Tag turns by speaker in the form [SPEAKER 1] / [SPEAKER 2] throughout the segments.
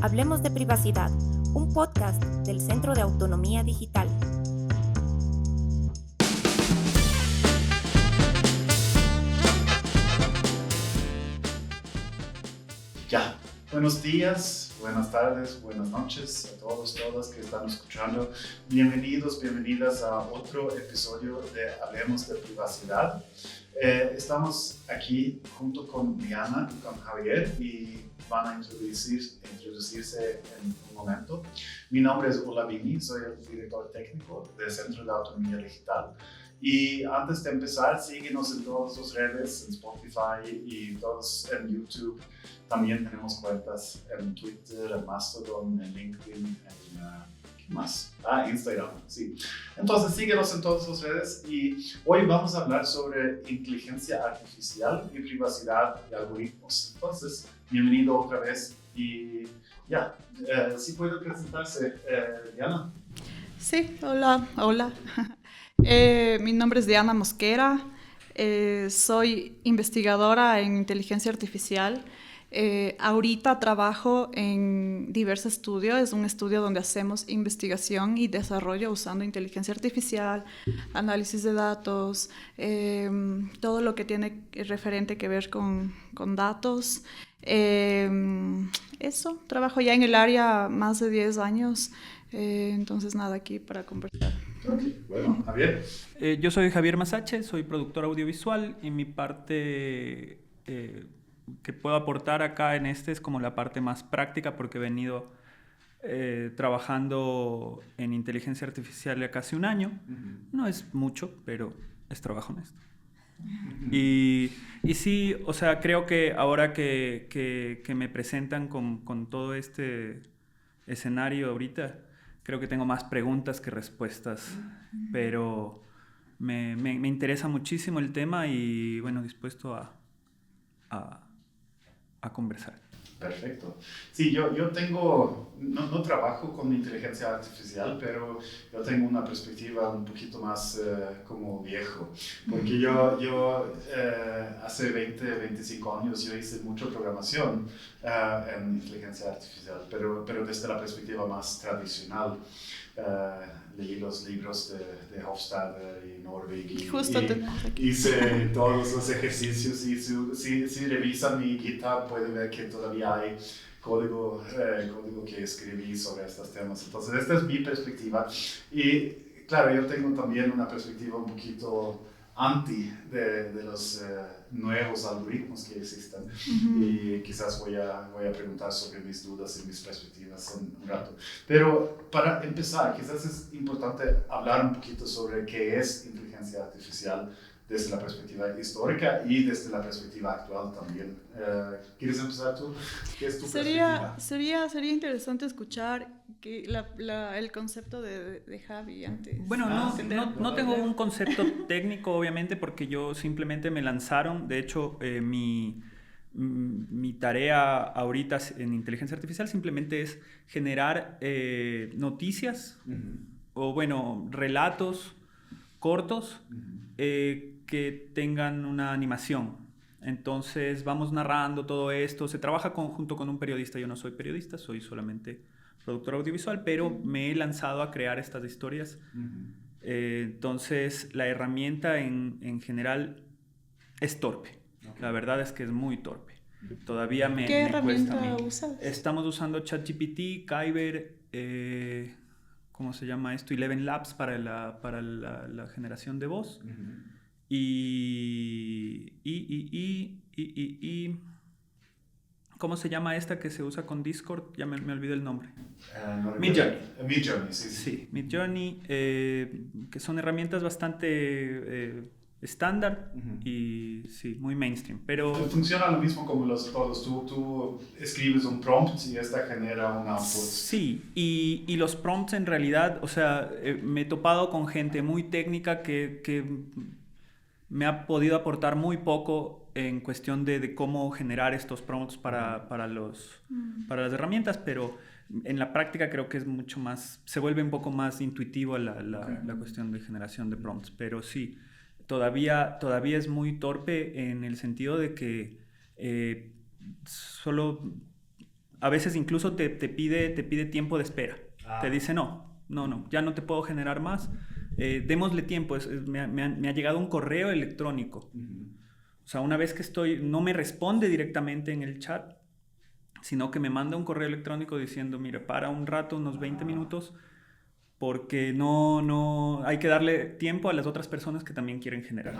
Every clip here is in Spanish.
[SPEAKER 1] Hablemos de Privacidad, un podcast del Centro de Autonomía Digital.
[SPEAKER 2] Ya, buenos días, buenas tardes, buenas noches a todos, todas que están escuchando. Bienvenidos, bienvenidas a otro episodio de Hablemos de Privacidad. Estamos aquí junto con Diana y con Javier y van a introducirse en un momento. Mi nombre es Olavini, soy el director técnico del Centro de Autonomía Digital. Y antes de empezar, síguenos en todas las redes, en Spotify y todos en YouTube. También tenemos cuentas en Twitter, en Mastodon, en LinkedIn, ¿qué más? Instagram, sí. Entonces síguenos en todas las redes y hoy vamos a hablar sobre inteligencia artificial y privacidad y algoritmos. Entonces, bienvenido otra vez y ya, ¿sí puede presentarse, Diana?
[SPEAKER 3] Sí, hola. Mi nombre es Diana Mosquera, soy investigadora en inteligencia artificial. Ahorita trabajo en Diversa Studio, es un estudio donde hacemos investigación y desarrollo usando inteligencia artificial, análisis de datos, todo lo que tiene referente que ver con datos. Eso, trabajo ya en el área más de 10 años, entonces nada, aquí para conversar.
[SPEAKER 2] Okay, bueno, Javier.
[SPEAKER 4] Yo soy Javier Masache, soy productor audiovisual y mi parte que puedo aportar acá en es como la parte más práctica porque he venido trabajando en inteligencia artificial ya casi un año. No es mucho, pero es trabajo honesto. Y sí, o sea, creo que ahora que me presentan con todo este escenario ahorita, creo que tengo más preguntas que respuestas, pero me interesa muchísimo el tema y bueno, dispuesto a conversar.
[SPEAKER 2] Perfecto. Sí, yo tengo, no trabajo con inteligencia artificial, pero yo tengo una perspectiva un poquito más como viejo, porque yo hace 25 años yo hice mucha programación en inteligencia artificial, pero desde la perspectiva más tradicional. Leí los libros de Hofstadter y Norvig y hice todos los ejercicios y si revisan mi GitHub pueden ver que todavía hay código que escribí sobre estos temas. Entonces esta es mi perspectiva y claro, yo tengo también una perspectiva un poquito anti de los nuevos algoritmos que existen y quizás voy a preguntar sobre mis dudas y mis perspectivas en un rato. Pero para empezar, quizás es importante hablar un poquito sobre qué es inteligencia artificial desde la perspectiva histórica y desde la perspectiva actual también. ¿Quieres empezar tú? ¿Qué es tu perspectiva?
[SPEAKER 3] Sería interesante escuchar el concepto de Javi antes.
[SPEAKER 4] Bueno, no tengo un concepto técnico, obviamente, porque yo simplemente me lanzaron. De hecho, mi tarea ahorita en inteligencia artificial simplemente es generar noticias o, bueno, relatos cortos que tengan una animación. Entonces vamos narrando todo esto. Se trabaja junto con un periodista. Yo no soy periodista, soy solamente productor audiovisual, pero me he lanzado a crear estas historias. Entonces la herramienta en general es torpe. Okay. La verdad es que es muy torpe. Todavía me cuesta.
[SPEAKER 3] ¿Qué herramienta usas?
[SPEAKER 4] Estamos usando ChatGPT, Kyber, ¿cómo se llama esto? Eleven Labs para la generación de voz. Y ¿cómo se llama esta que se usa con Discord? Ya me olvidé el nombre. Midjourney.
[SPEAKER 2] Midjourney, sí.
[SPEAKER 4] Sí, Midjourney, que son herramientas bastante estándar y sí, muy mainstream. Pero
[SPEAKER 2] funciona lo mismo como los todos. Tú escribes un prompt y esta genera un output.
[SPEAKER 4] Sí, y los prompts en realidad, o sea, me he topado con gente muy técnica que me ha podido aportar muy poco en cuestión de cómo generar estos prompts para las herramientas, pero en la práctica creo que es mucho más, se vuelve un poco más intuitivo la cuestión de generación de prompts, pero sí, todavía es muy torpe en el sentido de que solo a veces incluso te pide tiempo de espera. Te dice, no, ya no te puedo generar más. Démosle tiempo. Me ha llegado un correo electrónico. O sea, una vez que no me responde directamente en el chat, sino que me manda un correo electrónico diciendo, mira, para un rato, unos 20 minutos, porque no hay que darle tiempo a las otras personas que también quieren generar.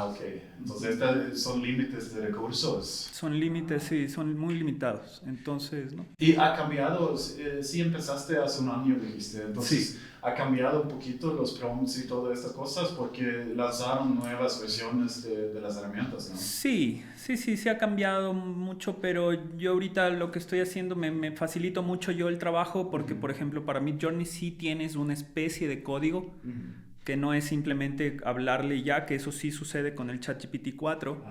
[SPEAKER 2] Ok. Entonces, son límites de recursos.
[SPEAKER 4] Son límites, sí, son muy limitados. Entonces, ¿no?
[SPEAKER 2] ¿Y ha cambiado? Sí, empezaste hace un año, dijiste. Entonces,
[SPEAKER 4] sí.
[SPEAKER 2] ¿Ha cambiado un poquito los prompts y todas estas cosas? Porque lanzaron nuevas versiones de las herramientas, ¿no?
[SPEAKER 4] Sí ha cambiado mucho, pero yo ahorita lo que estoy haciendo me facilito mucho yo el trabajo porque, por ejemplo, para Midjourney sí tienes una especie de código que no es simplemente hablarle ya, que eso sí sucede con el ChatGPT 4,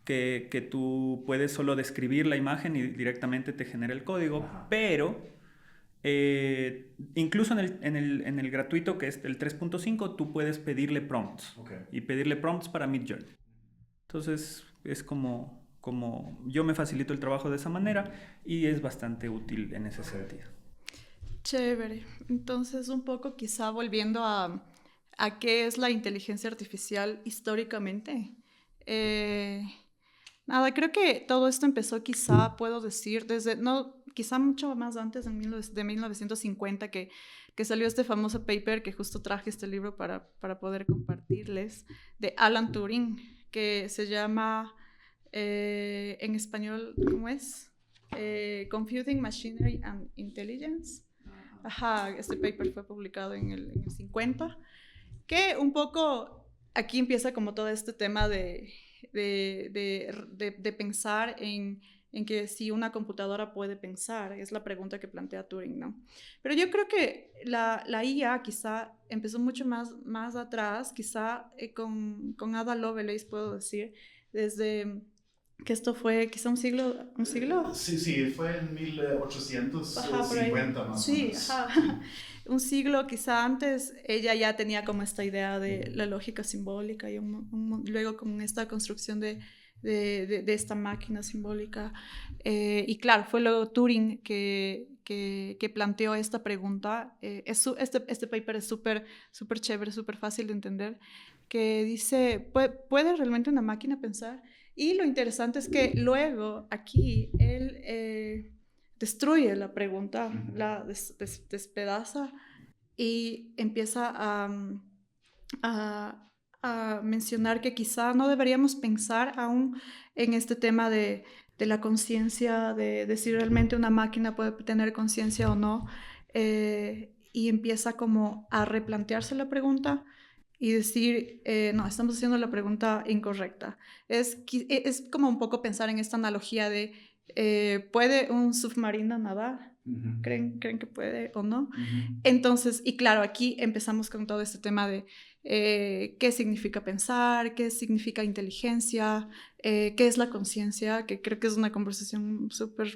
[SPEAKER 4] que tú puedes solo describir la imagen y directamente te genera el código, pero incluso en el gratuito, que es el 3.5, tú puedes pedirle prompts y pedirle prompts para Midjourney. Entonces es como yo me facilito el trabajo de esa manera y es bastante útil en ese sentido.
[SPEAKER 3] Chévere. Entonces, un poco quizá volviendo a qué es la inteligencia artificial históricamente. Nada, creo que todo esto empezó quizá, puedo decir, quizá mucho más antes de 1950 que salió este famoso paper que justo traje este libro para poder compartirles, de Alan Turing, que se llama, en español, ¿cómo es? Computing Machinery and Intelligence. Este paper fue publicado en el 50, que un poco aquí empieza como todo este tema de pensar en que si una computadora puede pensar, es la pregunta que plantea Turing, ¿no? Pero yo creo que la IA quizá empezó mucho más atrás, quizá con Ada Lovelace, puedo decir, desde que esto fue quizá un siglo.
[SPEAKER 2] Sí, fue en 1850 más o menos.
[SPEAKER 3] Un siglo quizá antes, ella ya tenía como esta idea de la lógica simbólica y luego con esta construcción de esta máquina simbólica. Y claro, fue luego Turing que planteó esta pregunta. Este paper es súper chévere, súper fácil de entender, que dice, ¿puede realmente una máquina pensar? Y lo interesante es que luego aquí él destruye la pregunta, la despedaza y empieza a mencionar que quizá no deberíamos pensar aún en este tema de la conciencia, de si realmente una máquina puede tener conciencia o no, y empieza como a replantearse la pregunta y decir, no, estamos haciendo la pregunta incorrecta. Es como un poco pensar en esta analogía de, ¿puede un submarino nadar? ¿Creen que puede o no? Entonces, y claro, aquí empezamos con todo este tema de qué significa pensar, qué significa inteligencia, qué es la conciencia, que creo que es una conversación súper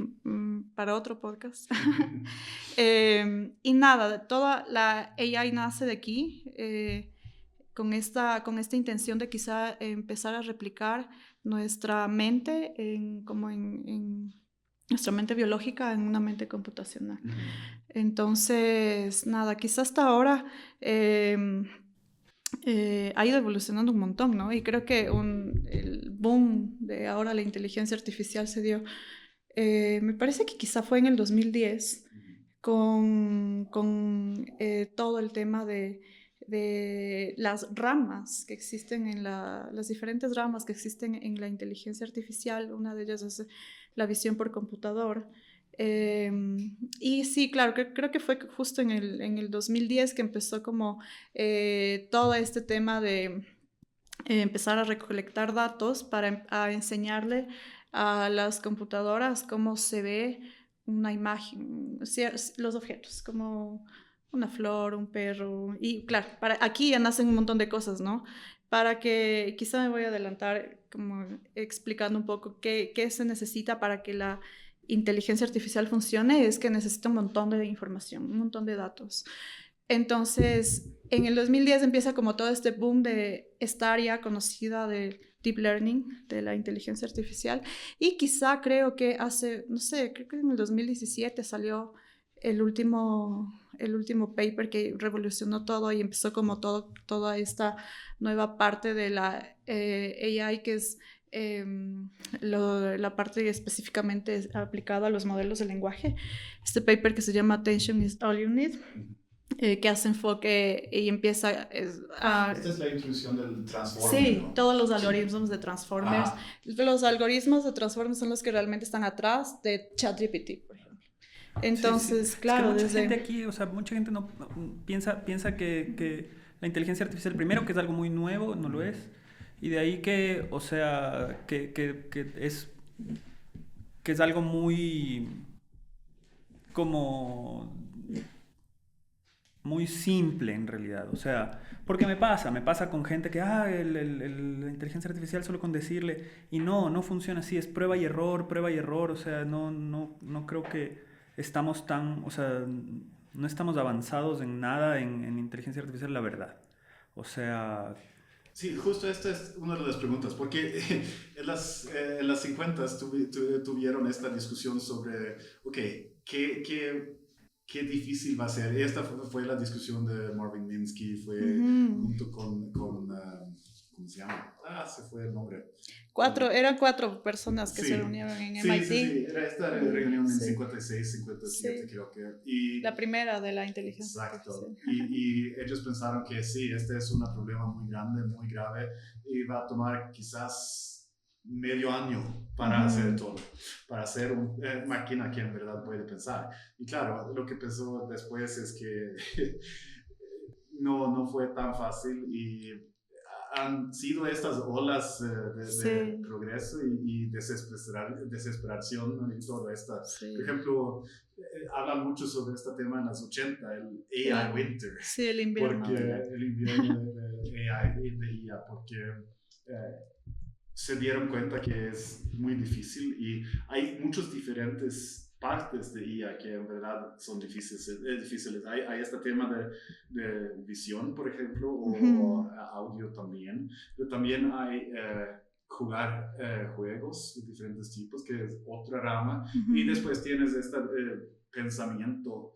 [SPEAKER 3] para otro podcast. Y nada, toda la AI nace de aquí, con esta intención de quizá empezar a replicar nuestra mente en nuestra mente biológica en una mente computacional. Entonces, nada, quizá hasta ahora ha ido evolucionando un montón, ¿no? Y creo que el boom de ahora la inteligencia artificial se dio, me parece que quizá fue en el 2010, con todo el tema de las ramas que existen las diferentes ramas que existen en la inteligencia artificial. Una de ellas es la visión por computador. Y sí, claro, creo que fue justo en el 2010 que empezó como todo este tema de empezar a recolectar datos para enseñarle a las computadoras cómo se ve una imagen, los objetos, como una flor, un perro. Y claro, aquí ya nacen un montón de cosas, ¿no? Para que, quizá me voy a adelantar como explicando un poco qué se necesita para que la inteligencia artificial funcione, es que necesita un montón de información, un montón de datos. Entonces, en el 2010 empieza como todo este boom de esta área conocida de deep learning, de la inteligencia artificial. Y quizá creo que creo que en el 2017 salió el último paper que revolucionó todo y empezó como toda esta nueva parte de la AI, que es la parte específicamente aplicada a los modelos de lenguaje. Este paper que se llama Attention is All You Need, que hace enfoque y empieza
[SPEAKER 2] Esta es la introducción del Transformer.
[SPEAKER 3] Sí,
[SPEAKER 2] ¿no?
[SPEAKER 3] todos los algoritmos de Transformers. Los algoritmos de Transformers son los que realmente están atrás de ChatGPT, por ejemplo. Entonces,
[SPEAKER 4] sí.
[SPEAKER 3] claro,
[SPEAKER 4] es que mucha gente aquí, o sea, mucha gente no piensa que la inteligencia artificial, primero, que es algo muy nuevo, no lo es, y de ahí que, o sea, que es algo muy como muy simple en realidad, o sea, porque me pasa con gente que, la inteligencia artificial solo con decirle, y no funciona así, es prueba y error, o sea, no creo que estamos o sea, no estamos avanzados en nada en inteligencia artificial, la verdad, o sea...
[SPEAKER 2] Sí, justo esta es una de las preguntas, porque en las 50 tuvieron esta discusión sobre, ok, ¿qué difícil va a ser? Esta fue la discusión de Marvin Minsky, fue junto con ¿cómo se llama? Se fue el nombre.
[SPEAKER 3] Eran 4 personas que se reunieron en MIT.
[SPEAKER 2] Sí, era esta reunión en 56, 57 creo que. Y,
[SPEAKER 3] la primera de la inteligencia
[SPEAKER 2] artificial.
[SPEAKER 3] artificial.
[SPEAKER 2] Y ellos pensaron que sí, este es un problema muy grande, muy grave, y va a tomar quizás medio año para hacer todo, para hacer una máquina que en verdad puede pensar. Y claro, lo que pensó después es que no fue tan fácil y han sido estas olas de progreso y desesperación y todo esto. Sí. Por ejemplo, hablan mucho sobre este tema en los 80, el AI Winter.
[SPEAKER 3] Sí, el invierno.
[SPEAKER 2] El invierno de AI y de IA, porque se dieron cuenta que es muy difícil y hay muchos diferentes partes de IA que en verdad son difíciles. Hay este tema de visión, por ejemplo, o audio también, pero también hay jugar juegos de diferentes tipos, que es otra rama, y después tienes este pensamiento,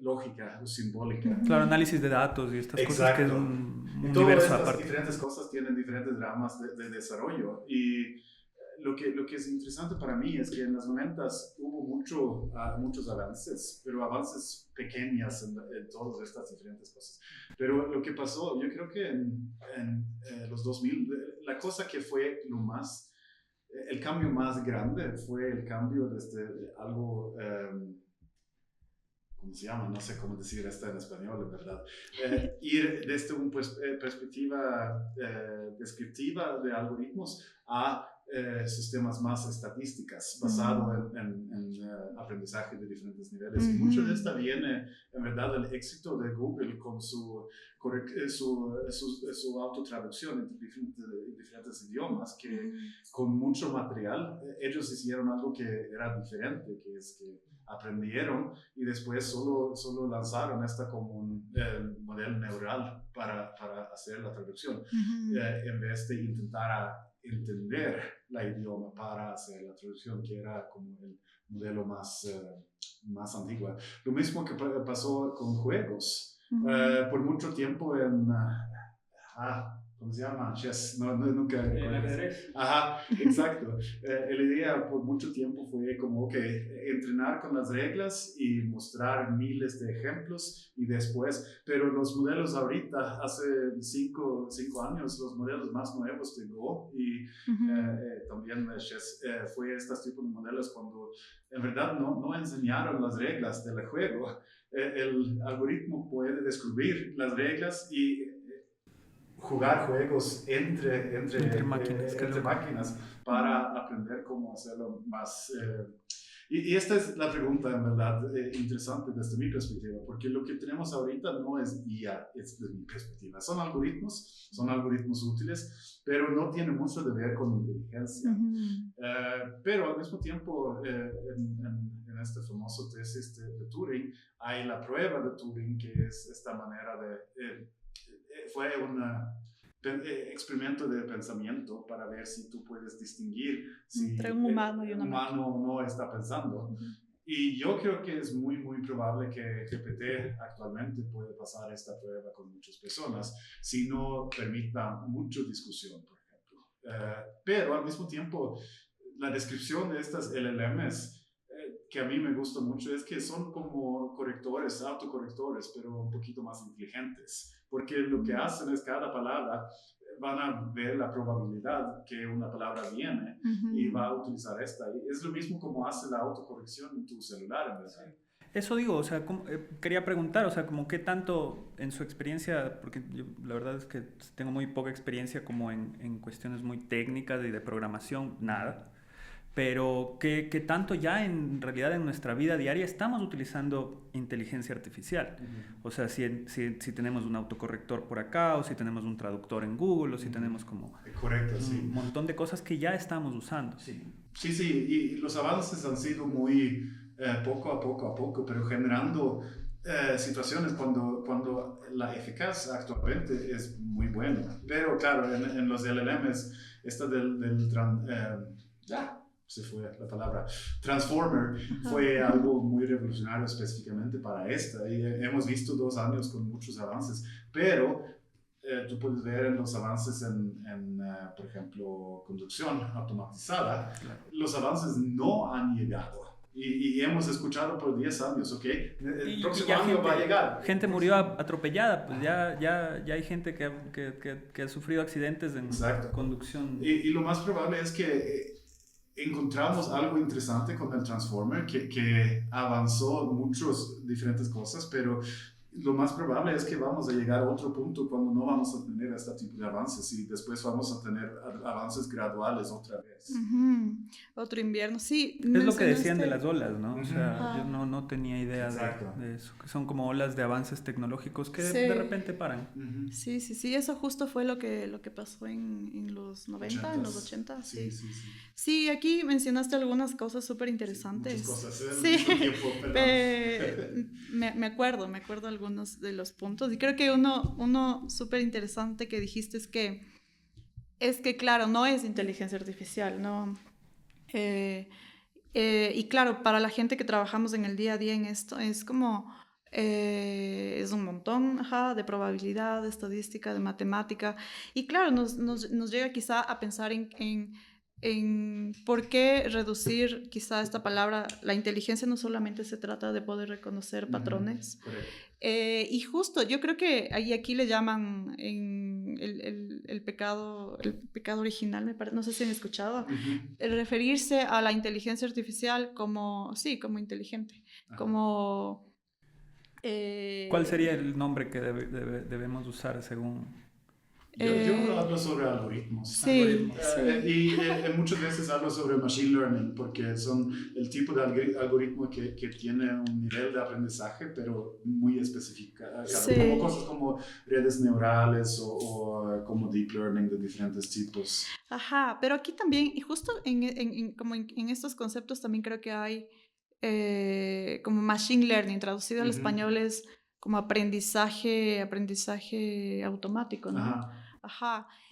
[SPEAKER 2] lógica o simbólica.
[SPEAKER 4] Claro, análisis de datos y estas cosas que es un universo
[SPEAKER 2] todas estas
[SPEAKER 4] aparte.
[SPEAKER 2] Diferentes cosas tienen diferentes ramas de desarrollo y lo que es interesante para mí es que en los 90 hubo muchos avances, pero avances pequeños en todas estas diferentes cosas. Pero lo que pasó, yo creo que en los 2000, la cosa que fue el cambio más grande fue el cambio desde algo... ¿cómo se llama? No sé cómo decir esto en español, en verdad. Ir desde una perspectiva descriptiva de algoritmos a sistemas más estadísticas, basado en aprendizaje de diferentes niveles. Y mucho de esto viene, en verdad, del éxito de Google con su autotraducción en diferentes idiomas, que con mucho material ellos hicieron algo que era diferente, que es que aprendieron y después solo lanzaron esta como un modelo neural para hacer la traducción, en vez de intentar entender la idioma para hacer la traducción, que era como el modelo más antiguo. Lo mismo que pasó con juegos. Por mucho tiempo ¿cómo se llama? Chess. Nunca.
[SPEAKER 4] El ajedrez.
[SPEAKER 2] Ajá, exacto. La idea por mucho tiempo fue como que entrenar con las reglas y mostrar miles de ejemplos y después, pero los modelos ahorita, hace 5 años, los modelos más nuevos de Go y también Chess, fue estos tipos de modelos cuando en verdad no enseñaron las reglas del juego. El algoritmo puede descubrir las reglas y jugar juegos entre máquinas para aprender cómo hacerlo más... Y esta es la pregunta, en verdad, interesante desde mi perspectiva, porque lo que tenemos ahorita no es IA, es desde mi perspectiva. Son algoritmos útiles, pero no tienen mucho de ver con inteligencia. Pero al mismo tiempo, en este famoso tesis de Turing, hay la prueba de Turing, que es esta manera de... fue experimento de pensamiento para ver si tú puedes distinguir si
[SPEAKER 3] entre un humano y una
[SPEAKER 2] humano no está pensando. Y yo creo que es muy, muy probable que GPT actualmente puede pasar esta prueba con muchas personas si no permita mucha discusión, por ejemplo. Pero al mismo tiempo, la descripción de estas LLMs que a mí me gusta mucho es que son como correctores, autocorrectores, pero un poquito más inteligentes. Porque lo que hacen es cada palabra van a ver la probabilidad que una palabra viene y va a utilizar esta. Y es lo mismo como hace la autocorrección en tu celular, en verdad.
[SPEAKER 4] Eso digo, o sea, quería preguntar, o sea, como qué tanto en su experiencia, porque yo la verdad es que tengo muy poca experiencia como en cuestiones muy técnicas y de programación, nada. Pero ¿qué tanto ya en realidad en nuestra vida diaria estamos utilizando inteligencia artificial? O sea, si tenemos un autocorrector por acá, o si tenemos un traductor en Google, o si tenemos como
[SPEAKER 2] correcto,
[SPEAKER 4] un montón de cosas que ya estamos usando.
[SPEAKER 2] Sí, y los avances han sido muy poco a poco, pero generando situaciones cuando la eficacia actualmente es muy buena. Pero claro, en los LLMs, esta se fue la palabra, Transformer, fue algo muy revolucionario específicamente para esta. Y hemos visto 2 años con muchos avances, pero tú puedes ver en los avances por ejemplo, conducción automatizada, claro. Los avances no han llegado. Y hemos escuchado por 10 años, ¿ok? El próximo año va a llegar.
[SPEAKER 4] Gente murió atropellada, pues ya hay gente que ha sufrido accidentes en conducción.
[SPEAKER 2] Y lo más probable es que encontramos algo interesante con el Transformer que avanzó muchas diferentes cosas, pero lo más probable es que vamos a llegar a otro punto cuando no vamos a tener este tipo de avances y después vamos a tener avances graduales otra vez.
[SPEAKER 3] Otro invierno, sí.
[SPEAKER 4] Es lo que decían de las olas, ¿no? O sea, yo no tenía idea de eso, que son como olas de avances tecnológicos que de repente paran.
[SPEAKER 3] Sí, eso justo fue lo que pasó en los 90, en los 80. Sí. Sí, aquí mencionaste algunas cosas súper interesantes.
[SPEAKER 2] Muchas cosas, tiempo,
[SPEAKER 3] me acuerdo algunos de los puntos y creo que uno súper interesante que dijiste es que claro, no es inteligencia artificial, ¿no? Y claro, para la gente que trabajamos en el día a día en esto, es como, es un montón de probabilidad, de estadística, de matemática, y claro, nos llega quizá a pensar en por qué reducir quizá esta palabra. La inteligencia no solamente se trata de poder reconocer patrones. Y justo, yo creo que aquí le llaman el pecado original, me parece, no sé si han escuchado, el referirse a la inteligencia artificial como inteligente, como...
[SPEAKER 4] ¿Cuál sería el nombre que debemos usar según...?
[SPEAKER 2] Yo hablo sobre algoritmos.
[SPEAKER 3] Sí.
[SPEAKER 2] Y muchas veces hablo sobre machine learning porque son el tipo de algoritmo que tiene un nivel de aprendizaje pero muy específico. Como cosas como redes neurales o como deep learning de diferentes tipos.
[SPEAKER 3] Pero aquí también, y justo en estos conceptos también creo que hay como machine learning, traducido al español es como aprendizaje automático, ¿no?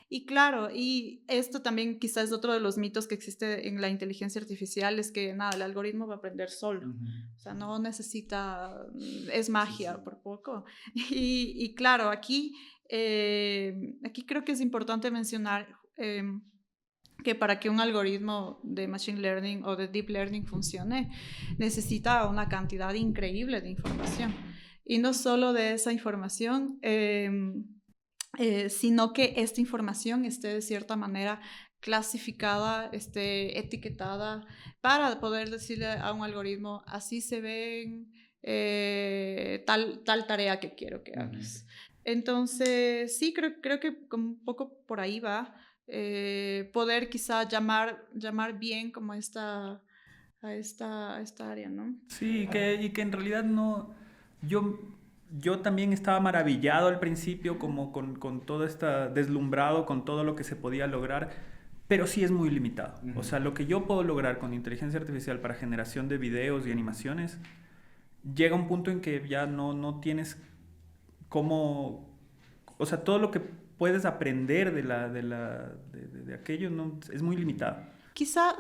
[SPEAKER 3] Y claro, y esto también quizás es otro de los mitos que existe en la inteligencia artificial, es que nada, el algoritmo va a aprender solo, o sea, no necesita, es magia por poco. Y claro, aquí creo que es importante mencionar que para que un algoritmo de machine learning o de deep learning funcione, necesita una cantidad increíble de información. Y no solo de esa información, sino que esta información esté de cierta manera clasificada, esté etiquetada, para poder decirle a un algoritmo, así se ven tal tarea que quiero que hagas. Entonces, sí, creo que un poco por ahí va. Poder quizá llamar bien como a esta área, ¿no?
[SPEAKER 4] Sí, y que en realidad no... Yo también estaba maravillado al principio como con todo deslumbrado con todo lo que se podía lograr, pero sí es muy limitado. O sea, lo que yo puedo lograr con inteligencia artificial para generación de videos y animaciones, llega un punto en que ya no tienes cómo... O sea, todo lo que puedes aprender de aquello, ¿no? Es muy limitado.
[SPEAKER 3] Quizá,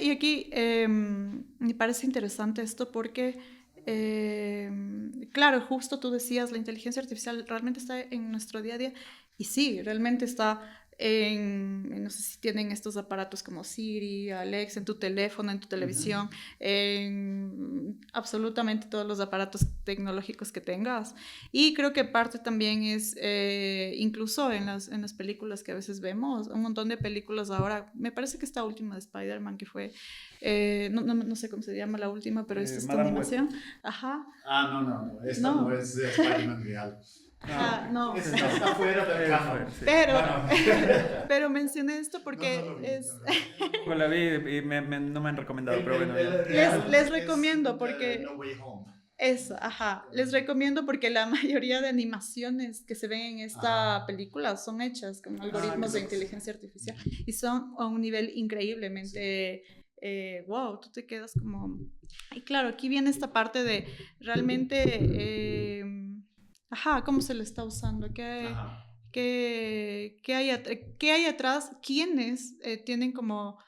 [SPEAKER 3] y aquí me parece interesante esto porque, claro, justo tú decías, la inteligencia artificial realmente está en nuestro día a día, y sí, realmente está no sé si tienen estos aparatos como Siri, Alexa, en tu teléfono, en tu televisión, en absolutamente todos los aparatos tecnológicos que tengas. Y creo que parte también es, incluso en las películas que a veces vemos, un montón de películas ahora, me parece que esta última de Spider-Man que fue, no sé cómo se llama la última, pero es esta animación. Ajá.
[SPEAKER 2] No, esta no es Spider-Man real.
[SPEAKER 3] No.
[SPEAKER 2] Está fuera del canon.
[SPEAKER 4] Sí.
[SPEAKER 3] Pero mencioné esto porque
[SPEAKER 4] No la vi y no me han recomendado, pero bueno.
[SPEAKER 3] Les recomiendo porque...
[SPEAKER 2] No Way Home.
[SPEAKER 3] Eso, ajá. Les recomiendo porque la mayoría de animaciones que se ven en esta película son hechas con algoritmos de inteligencia artificial y son a un nivel increíblemente... wow, tú te quedas como... Y claro, aquí viene esta parte de realmente... ¿cómo se le está usando? ¿Qué hay atrás? ¿Quiénes tienen como,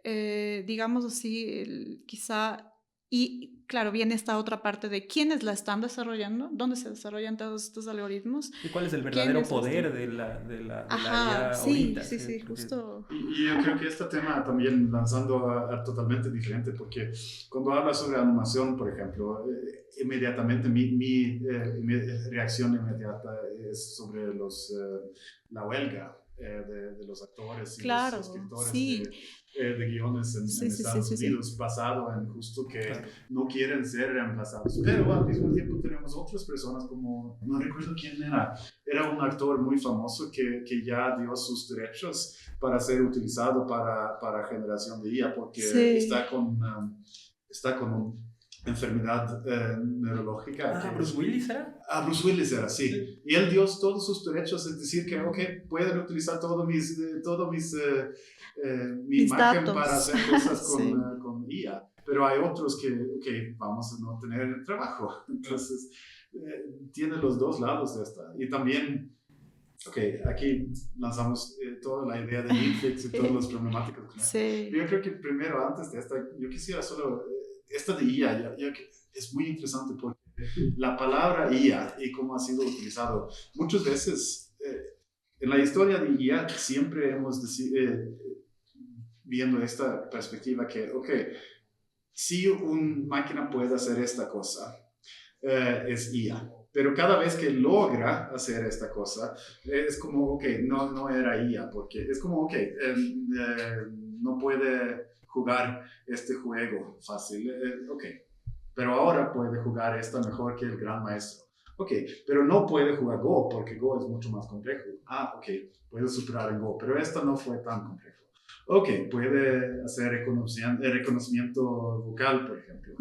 [SPEAKER 3] digamos así, quizá... Y claro, viene esta otra parte de quiénes la están desarrollando, dónde se desarrollan todos estos algoritmos.
[SPEAKER 4] ¿Y cuál es el verdadero poder de la IA ahorita?
[SPEAKER 3] Sí, justo.
[SPEAKER 2] Y yo creo que este tema también lanzando a totalmente diferente, porque cuando hablas sobre animación, por ejemplo, inmediatamente mi reacción inmediata es sobre la huelga de los actores y los escritores de guiones en Estados Unidos, basado en justo que no quieren ser reemplazados. Pero al mismo tiempo tenemos otras personas como, no recuerdo quién era un actor muy famoso que ya dio sus derechos para ser utilizado para generación de IA, porque está con una enfermedad neurológica.
[SPEAKER 4] ¿Bruce Willis era?
[SPEAKER 2] Bruce Willis era, sí. Y él dio todos sus derechos, es decir, que pueden utilizar mi imagen
[SPEAKER 3] datos
[SPEAKER 2] para hacer cosas con IA. Pero hay otros que vamos a no tener trabajo. Entonces, tiene los dos lados de esta. Y también, aquí lanzamos toda la idea de Netflix y todas las problemáticas.
[SPEAKER 3] Sí.
[SPEAKER 2] Yo creo que primero, antes de esta, yo quisiera solo... Esta de IA es muy interesante porque la palabra IA y cómo ha sido utilizado muchas veces en la historia de IA siempre hemos viendo esta perspectiva que, si una máquina puede hacer esta cosa, es IA. Pero cada vez que logra hacer esta cosa, es como, no era IA, porque es como, no puede jugar este juego fácil, pero ahora puede jugar esta mejor que el gran maestro. Pero no puede jugar Go, porque Go es mucho más complejo. Puede superar en Go, pero esta no fue tan complejo. Puede hacer reconocimiento vocal, por ejemplo.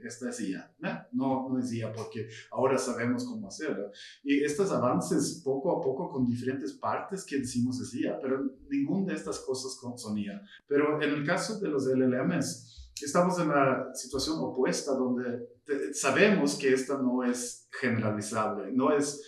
[SPEAKER 2] Esta es IA. No es IA, porque ahora sabemos cómo hacerlo. Y estos avances, poco a poco, con diferentes partes que decimos es IA, pero ninguna de estas cosas son IA. Pero en el caso de los LLMs, estamos en la situación opuesta, donde sabemos que esta no es generalizable. No es,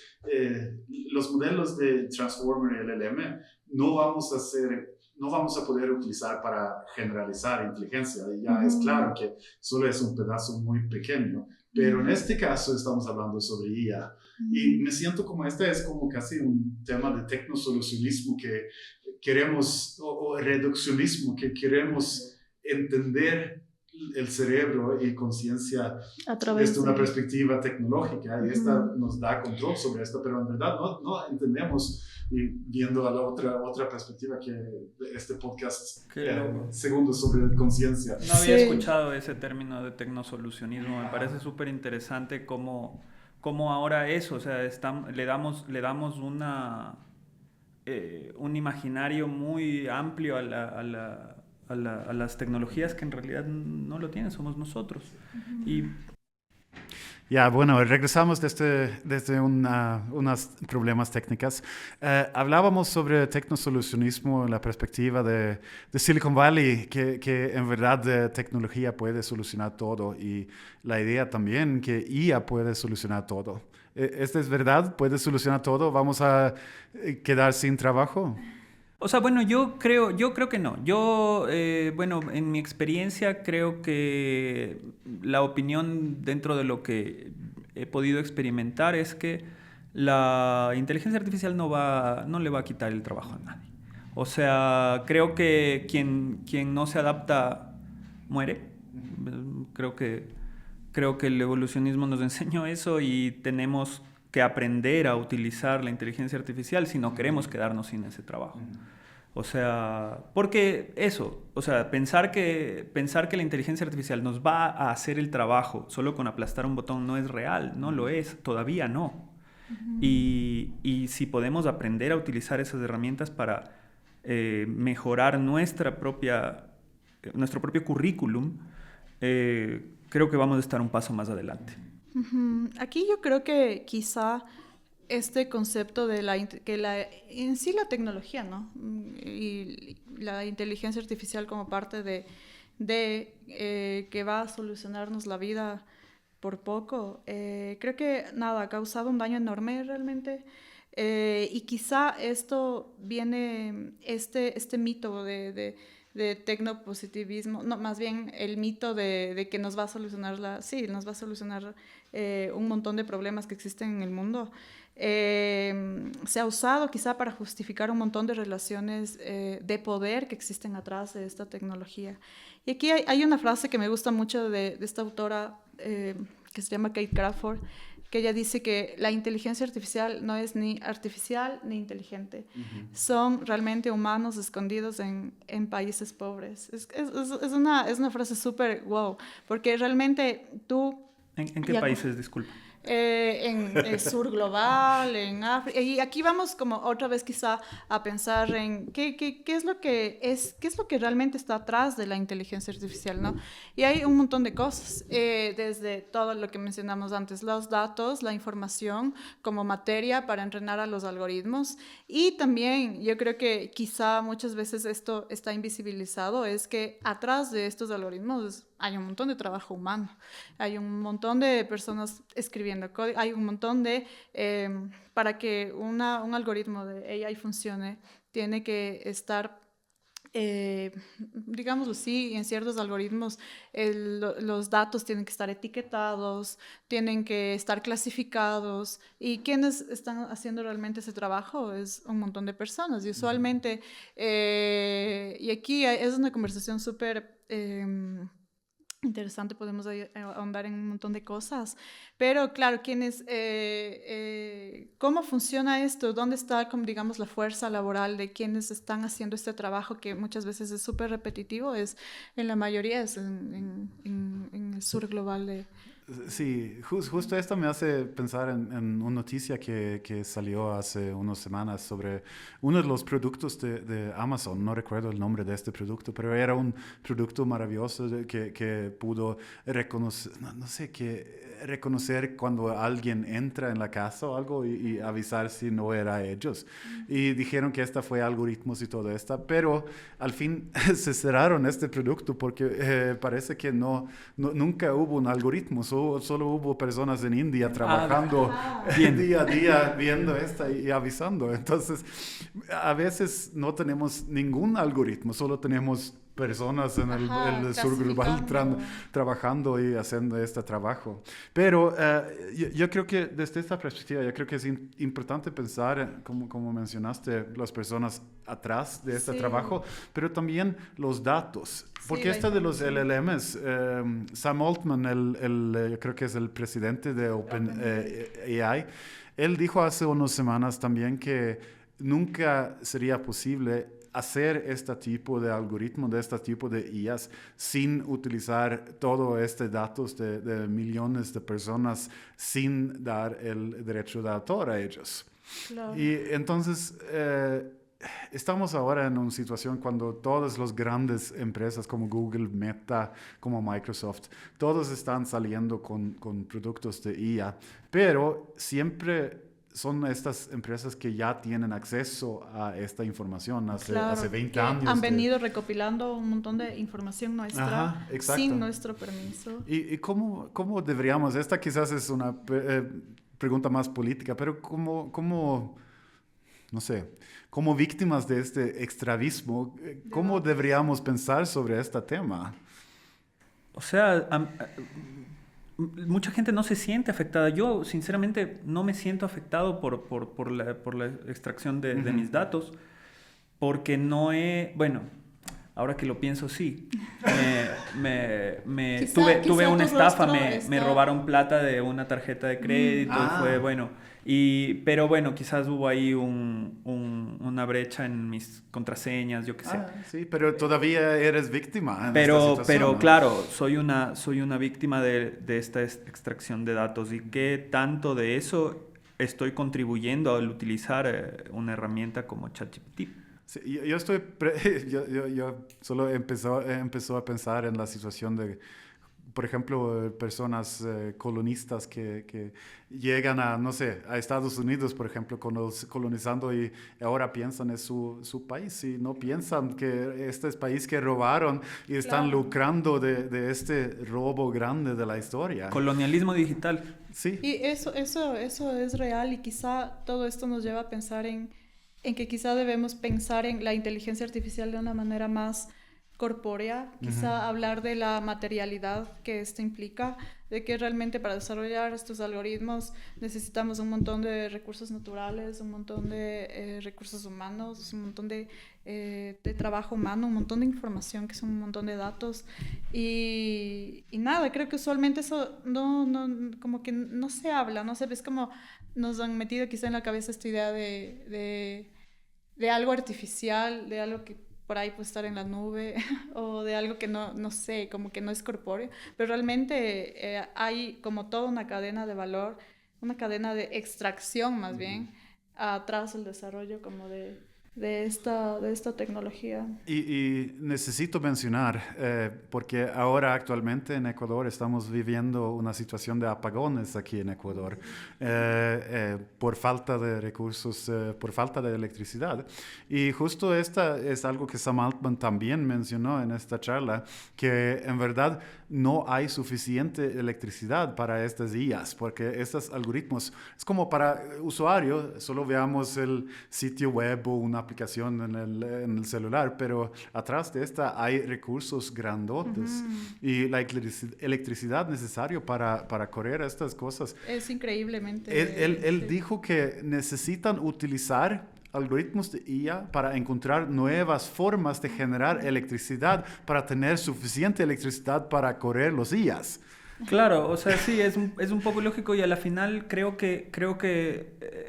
[SPEAKER 2] los modelos de Transformer y LLM no vamos a poder utilizar para generalizar inteligencia. Y ya es claro que solo es un pedazo muy pequeño. Pero en este caso estamos hablando sobre IA. Y me siento como este es como casi un tema de tecnosolucionismo que queremos, o reduccionismo, que queremos entender el cerebro y conciencia desde una perspectiva tecnológica, y esta nos da control sobre esto, pero en verdad no entendemos, y viendo a la otra perspectiva que este podcast segundos sobre conciencia.
[SPEAKER 4] No había escuchado ese término de tecnosolucionismo, me parece súper interesante cómo ahora eso, o sea, le damos un imaginario muy amplio a las tecnologías que en realidad no lo tienen, somos nosotros.
[SPEAKER 2] Ya, bueno, regresamos desde unas problemas técnicas. Hablábamos sobre tecnosolucionismo en la perspectiva de Silicon Valley, que en verdad tecnología puede solucionar todo y la idea también que IA puede solucionar todo. ¿Esto es verdad? ¿Puede solucionar todo? ¿Vamos a quedar sin trabajo?
[SPEAKER 4] O sea, bueno, yo creo que no. Yo, bueno, en mi experiencia creo que la opinión dentro de lo que he podido experimentar es que la inteligencia artificial no le va a quitar el trabajo a nadie. O sea, creo que quien no se adapta muere. Creo que el evolucionismo nos enseñó eso y tenemos que aprender a utilizar la inteligencia artificial si no queremos quedarnos sin ese trabajo. O sea, porque eso, o sea, pensar que la inteligencia artificial nos va a hacer el trabajo solo con aplastar un botón no es real, no lo es, todavía no. Y si podemos aprender a utilizar esas herramientas para mejorar nuestro propio currículum, creo que vamos a estar un paso más adelante.
[SPEAKER 3] Aquí yo creo que quizá este concepto de en sí la tecnología, ¿no? Y la inteligencia artificial como parte de que va a solucionarnos la vida por poco, creo que nada, ha causado un daño enorme realmente. Y quizá esto viene, este mito de tecnopositivismo, no, más bien el mito de que nos va a solucionar nos va a solucionar un montón de problemas que existen en el mundo. Se ha usado quizá para justificar un montón de relaciones de poder que existen atrás de esta tecnología. Y aquí hay una frase que me gusta mucho de esta autora que se llama Kate Crawford, que ella dice que la inteligencia artificial no es ni artificial ni inteligente. Son realmente humanos escondidos en países pobres. Es una frase súper wow, porque realmente tú...
[SPEAKER 4] ¿En qué países, disculpa?
[SPEAKER 3] En el sur global, en África. Y aquí vamos como otra vez quizá a pensar en qué es lo que realmente está atrás de la inteligencia artificial, ¿no? Y hay un montón de cosas, desde todo lo que mencionamos antes, los datos, la información como materia para entrenar a los algoritmos. Y también yo creo que quizá muchas veces esto está invisibilizado, es que atrás de estos algoritmos hay un montón de trabajo humano, hay un montón de personas escribiendo código, hay un montón de... para que un algoritmo de AI funcione, tiene que estar, digámoslo así, en ciertos algoritmos los datos tienen que estar etiquetados, tienen que estar clasificados, y quienes están haciendo realmente ese trabajo es un montón de personas, y usualmente, y aquí es una conversación súper... interesante, podemos ahondar en un montón de cosas, pero claro, ¿cómo funciona esto? ¿Dónde está, como digamos, la fuerza laboral de quienes están haciendo este trabajo que muchas veces es súper repetitivo? En la mayoría es en el sur global de...
[SPEAKER 2] Sí, justo esto me hace pensar en una noticia que salió hace unas semanas sobre uno de los productos de Amazon. No recuerdo el nombre de este producto, pero era un producto maravilloso que pudo reconocer, no sé qué, reconocer cuando alguien entra en la casa o algo y avisar si no era ellos. Y dijeron que esta fue algoritmos y todo esto, pero al fin se cerraron este producto porque parece que nunca hubo un algoritmo. Solo hubo personas en India trabajando día a día viendo esto y avisando. Entonces, a veces no tenemos ningún algoritmo, solo tenemos personas en el sur global trabajando y haciendo este trabajo. Pero yo creo que desde esta perspectiva, yo creo que es importante pensar, como mencionaste, las personas atrás de este trabajo, pero también los datos. Porque de los LLMs, Sam Altman, yo creo que es el presidente de OpenAI, él dijo hace unas semanas también que nunca sería posible hacer este tipo de algoritmos, de este tipo de IAs, sin utilizar todo este datos de millones de personas, sin dar el derecho de autor a ellos. Claro. Y entonces, estamos ahora en una situación cuando todas las grandes empresas como Google, Meta, como Microsoft, todos están saliendo con productos de IA, pero siempre son estas empresas que ya tienen acceso a esta información hace 20 años.
[SPEAKER 3] Han venido recopilando un montón de información nuestra sin nuestro permiso.
[SPEAKER 2] ¿Y cómo deberíamos? Esta quizás es una pregunta más política, pero ¿cómo no sé, como víctimas de este extravismo, ¿cómo deberíamos pensar sobre este tema?
[SPEAKER 4] O sea, mucha gente no se siente afectada. Yo, sinceramente, no me siento afectado por la extracción de mis datos, porque no bueno, ahora que lo pienso, sí. Tuve una estafa, me robaron plata de una tarjeta de crédito, y fue bueno. Pero bueno, quizás hubo ahí una brecha en mis contraseñas, yo qué sé.
[SPEAKER 2] Sí, pero todavía eres víctima en esta situación,
[SPEAKER 4] pero
[SPEAKER 2] ¿no?
[SPEAKER 4] Claro, soy una víctima de esta extracción de datos, y qué tanto de eso estoy contribuyendo al utilizar una herramienta como ChatGPT.
[SPEAKER 2] Sí, yo solo empezó a pensar en la situación de, por ejemplo, personas colonistas que llegan no sé, a Estados Unidos, por ejemplo, colonizando, y ahora piensan en su país y no piensan que este es país que robaron y están lucrando de este robo grande de la historia.
[SPEAKER 4] Colonialismo digital.
[SPEAKER 2] Sí.
[SPEAKER 3] Y eso es real, y quizá todo esto nos lleva a pensar en que quizá debemos pensar en la inteligencia artificial de una manera más corpórea, quizá hablar de la materialidad que esto implica, de que realmente para desarrollar estos algoritmos necesitamos un montón de recursos naturales, un montón de recursos humanos, un montón de trabajo humano, un montón de información, que son un montón de datos, y nada, creo que usualmente eso no como que no se habla, no sé, es como nos han metido quizá en la cabeza esta idea de algo artificial, de algo que por ahí puede estar en la nube, o de algo que no sé, como que no es corpóreo, pero realmente hay como toda una cadena de valor, una cadena de extracción más bien, atrás del desarrollo como de esta tecnología.
[SPEAKER 2] Y necesito mencionar, porque ahora actualmente en Ecuador estamos viviendo una situación de apagones aquí en Ecuador, por falta de recursos, por falta de electricidad. Y justo esta es algo que Sam Altman también mencionó en esta charla, que en verdad no hay suficiente electricidad para estas IAs, porque estos algoritmos, es como para usuario, solo veamos el sitio web o una aplicación en el celular, pero atrás de esta hay recursos grandotes y la electricidad necesaria para correr estas cosas.
[SPEAKER 3] Es increíblemente...
[SPEAKER 2] Él dijo que necesitan utilizar algoritmos de IA para encontrar nuevas formas de generar electricidad, para tener suficiente electricidad para correr los IAs.
[SPEAKER 4] Claro, o sea, sí, es un poco lógico, y a la final creo que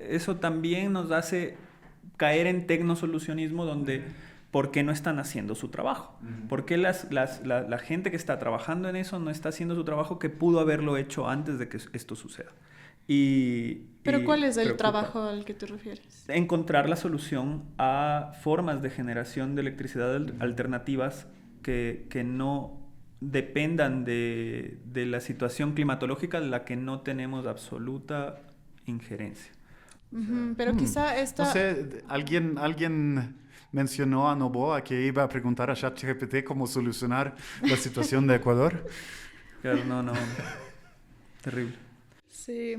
[SPEAKER 4] eso también nos hace caer en tecnosolucionismo, donde ¿por qué no están haciendo su trabajo? ¿Por qué la gente que está trabajando en eso no está haciendo su trabajo, que pudo haberlo hecho antes de que esto suceda?
[SPEAKER 3] ¿Pero cuál es el trabajo al que te refieres?
[SPEAKER 4] Encontrar la solución a formas de generación de electricidad alternativas que no dependan de la situación climatológica, en la que no tenemos absoluta injerencia.
[SPEAKER 3] Pero quizá esta...
[SPEAKER 2] No sé, alguien mencionó a Noboa que iba a preguntar a ChatGPT cómo solucionar la situación de Ecuador.
[SPEAKER 4] Claro, no. Terrible.
[SPEAKER 3] Sí,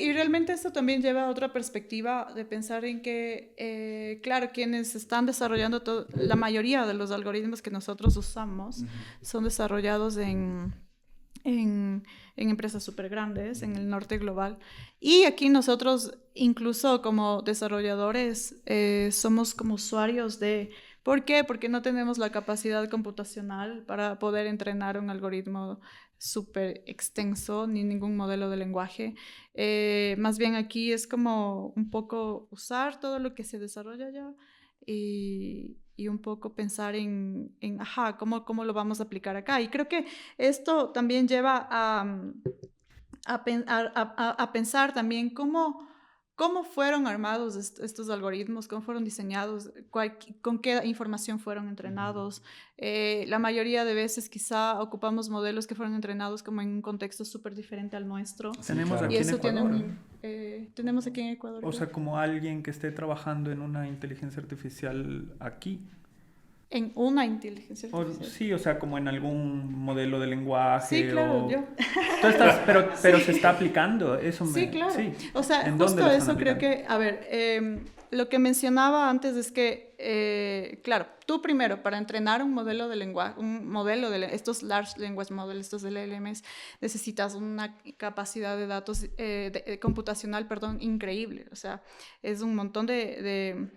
[SPEAKER 3] y realmente esto también lleva a otra perspectiva de pensar en que, claro, quienes están desarrollando la mayoría de los algoritmos que nosotros usamos son desarrollados en empresas súper grandes, en el norte global. Y aquí nosotros, incluso como desarrolladores, somos como usuarios de... ¿Por qué? Porque no tenemos la capacidad computacional para poder entrenar un algoritmo súper extenso, ni ningún modelo de lenguaje. Más bien aquí es como un poco usar todo lo que se desarrolla ya y un poco pensar en ¿cómo lo vamos a aplicar acá? Y creo que esto también lleva a pensar también cómo ¿Cómo fueron armados estos algoritmos? ¿Cómo fueron diseñados? ¿Con qué información fueron entrenados? La mayoría de veces quizá ocupamos modelos que fueron entrenados como en un contexto súper diferente al nuestro.
[SPEAKER 4] Tenemos aquí
[SPEAKER 3] Y
[SPEAKER 4] en
[SPEAKER 3] eso
[SPEAKER 4] Ecuador.
[SPEAKER 3] tenemos aquí en Ecuador.
[SPEAKER 4] O sea, como alguien que esté trabajando en una inteligencia artificial aquí.
[SPEAKER 3] En una inteligencia artificial.
[SPEAKER 4] Sí, o sea, como en algún modelo de lenguaje.
[SPEAKER 3] Sí, claro, yo.
[SPEAKER 4] Tú estás, pero se está aplicando, eso
[SPEAKER 3] Sí, claro.
[SPEAKER 4] Sí.
[SPEAKER 3] O sea,
[SPEAKER 4] ¿En
[SPEAKER 3] justo
[SPEAKER 4] dónde lo
[SPEAKER 3] eso
[SPEAKER 4] están
[SPEAKER 3] creo
[SPEAKER 4] aplicando?
[SPEAKER 3] que, a ver, lo que mencionaba antes es que, claro, tú primero, para entrenar un modelo de lenguaje, estos Large Language Models, estos LLMs, necesitas una capacidad de datos computacional, increíble. O sea, es un montón de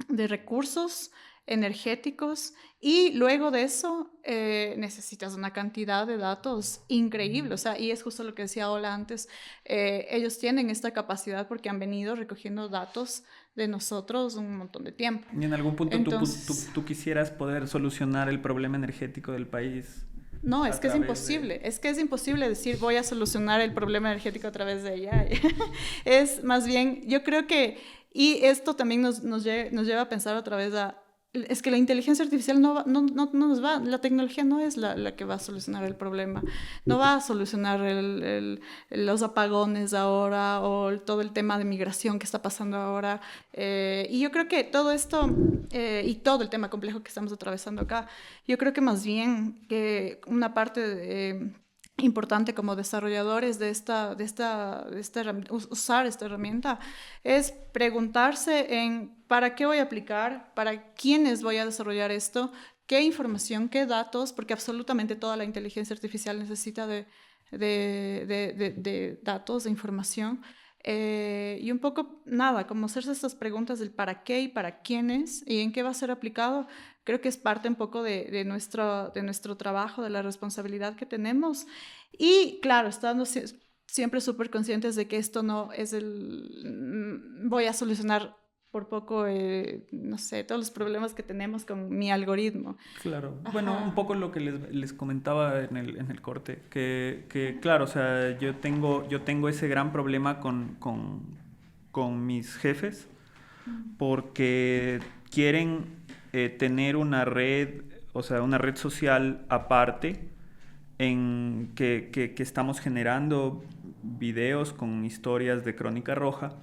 [SPEAKER 3] recursos energéticos, y luego de eso necesitas una cantidad de datos increíble. O sea, y es justo lo que decía Ola antes, ellos tienen esta capacidad porque han venido recogiendo datos de nosotros un montón de tiempo.
[SPEAKER 4] Y en algún punto
[SPEAKER 3] Entonces,
[SPEAKER 4] tú quisieras poder solucionar el problema energético del país.
[SPEAKER 3] no, es que es imposible. Es que es imposible decir voy a solucionar el problema energético a través de ella. Es más bien, yo creo que, y esto también nos lleva a pensar otra vez es que la inteligencia artificial no nos va, la tecnología no es la que va a solucionar el problema, no va a solucionar los apagones ahora o todo el tema de migración que está pasando ahora. Y yo creo que todo esto y todo el tema complejo que estamos atravesando acá, yo creo que más bien que una parte importante como desarrolladores de esta usar esta herramienta es preguntarse ¿para qué voy a aplicar? ¿Para quiénes voy a desarrollar esto? ¿Qué información? ¿Qué datos? Porque absolutamente toda la inteligencia artificial necesita de datos, de información. Y un poco, como hacerse estas preguntas del para qué y para quiénes y en qué va a ser aplicado, creo que es parte un poco de nuestro trabajo, de la responsabilidad que tenemos. Y claro, estando siempre súper conscientes de que esto no es voy a solucionar por poco, no sé, todos los problemas que tenemos con mi algoritmo.
[SPEAKER 4] Claro.
[SPEAKER 3] Ajá.
[SPEAKER 4] Bueno, un poco lo que les comentaba en el corte, que claro, o sea, yo tengo ese gran problema con mis jefes porque quieren tener una red, o sea, una red social aparte en que estamos generando videos con historias de Crónica Roja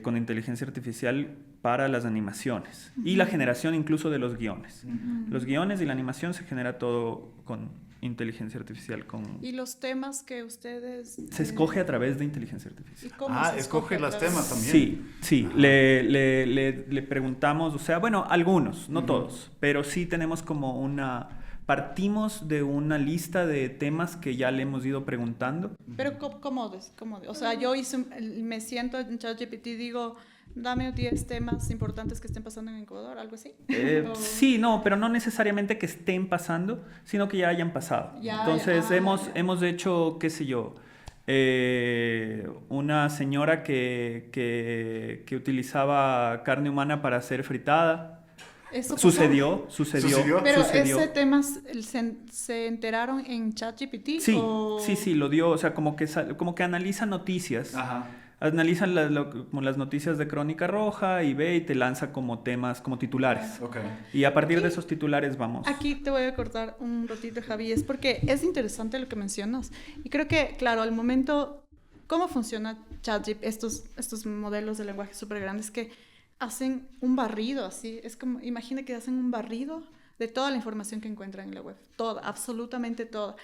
[SPEAKER 4] con inteligencia artificial para las animaciones y la generación incluso de los guiones. Los guiones y la animación se genera todo con inteligencia artificial.
[SPEAKER 3] ¿Y los temas que ustedes...?
[SPEAKER 4] Se escoge a través de inteligencia artificial.
[SPEAKER 3] ¿Y cómo se
[SPEAKER 2] escoge los temas también.
[SPEAKER 4] Sí. Le preguntamos, o sea, bueno, algunos, no todos, pero sí tenemos como partimos de una lista de temas que ya le hemos ido preguntando.
[SPEAKER 3] Pero ¿cómo? O sea, yo me siento en ChatGPT y digo, dame 10 temas importantes que estén pasando en Ecuador, algo así.
[SPEAKER 4] Sí, no, pero no necesariamente que estén pasando, sino que ya hayan pasado. Entonces hemos hecho, qué sé yo, una señora que utilizaba carne humana para hacer fritada.
[SPEAKER 3] ¿Eso
[SPEAKER 4] sucedió.
[SPEAKER 3] Pero ese tema se enteraron en ChatGPT.
[SPEAKER 4] Sí, lo dio, o sea, como que analiza noticias.
[SPEAKER 2] Ajá.
[SPEAKER 4] Analiza como las noticias de Crónica Roja y ve y te lanza como temas, como titulares.
[SPEAKER 2] Okay.
[SPEAKER 4] Y a partir de esos titulares vamos.
[SPEAKER 3] Aquí te voy a cortar un ratito, Javi, es porque es interesante lo que mencionas. Y creo que, claro, al momento, ¿cómo funciona ChatGPT? Estos modelos de lenguaje súper grandes que hacen un barrido así. Es como, imagina que hacen un barrido de toda la información que encuentran en la web. Toda, absolutamente toda.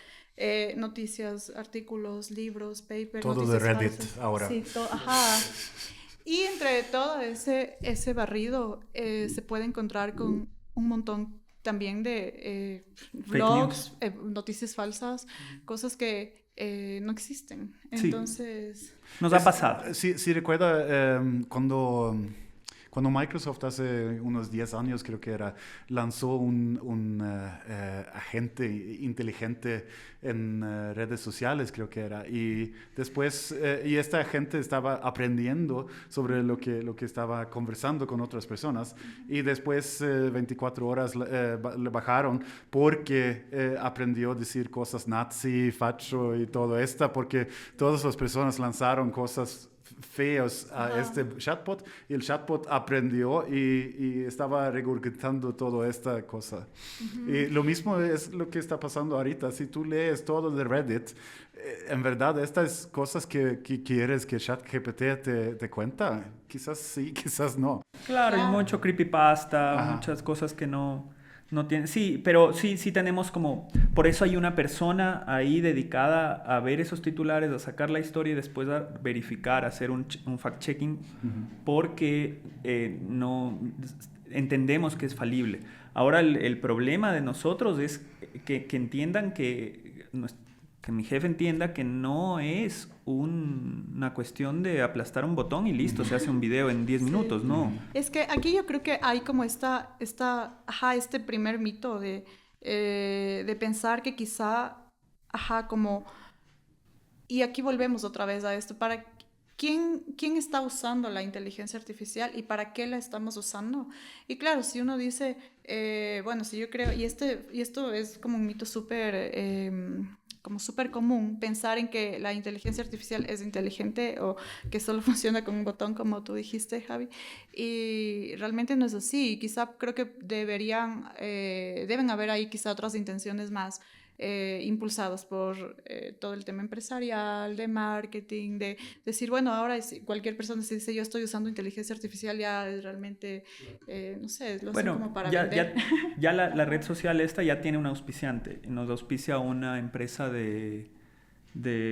[SPEAKER 3] Noticias, artículos, libros, papers.
[SPEAKER 2] Todo de Reddit falsas. Ahora.
[SPEAKER 3] Sí, ajá. Y entre todo ese barrido se puede encontrar con un montón también de blogs, noticias falsas, cosas que no existen. Entonces...
[SPEAKER 4] Sí. Nos ha pasado.
[SPEAKER 2] Sí, recuerda cuando Microsoft hace unos 10 años, creo que era, lanzó un agente inteligente en redes sociales, creo que era, y después, y esta agente estaba aprendiendo sobre lo que estaba conversando con otras personas, y después 24 horas le bajaron porque aprendió a decir cosas nazi, facho y todo esto, porque todas las personas lanzaron cosas feos a este chatbot y el chatbot aprendió y estaba regurgitando toda esta cosa. Y lo mismo es lo que está pasando ahorita. Si tú lees todo de Reddit, en verdad estas cosas que quieres que ChatGPT te cuenta, quizás sí, quizás no.
[SPEAKER 4] Claro, y mucho creepypasta, muchas cosas que no tienen. Sí, pero sí tenemos como... Por eso hay una persona ahí dedicada a ver esos titulares, a sacar la historia y después a verificar, a hacer un fact-checking, porque no entendemos que es falible. Ahora el problema de nosotros es que entiendan que mi jefe entienda que no es una cuestión de aplastar un botón y listo, se hace un video en 10 minutos, no.
[SPEAKER 3] Es que aquí yo creo que hay como este primer mito de pensar que quizá, como... Y aquí volvemos otra vez a esto, para... ¿Quién está usando la inteligencia artificial y para qué la estamos usando? Y claro, si uno dice, bueno, si yo creo, y esto es como un mito súper común, pensar en que la inteligencia artificial es inteligente o que solo funciona con un botón, como tú dijiste, Javi, y realmente no es así. Quizá creo que deben haber ahí quizá otras intenciones más impulsados por todo el tema empresarial, de marketing, de decir, bueno, ahora cualquier persona se dice yo estoy usando inteligencia artificial, ya es realmente, no sé, lo hacen como para vender.
[SPEAKER 4] Ya la red social esta ya tiene un auspiciante, nos auspicia una empresa de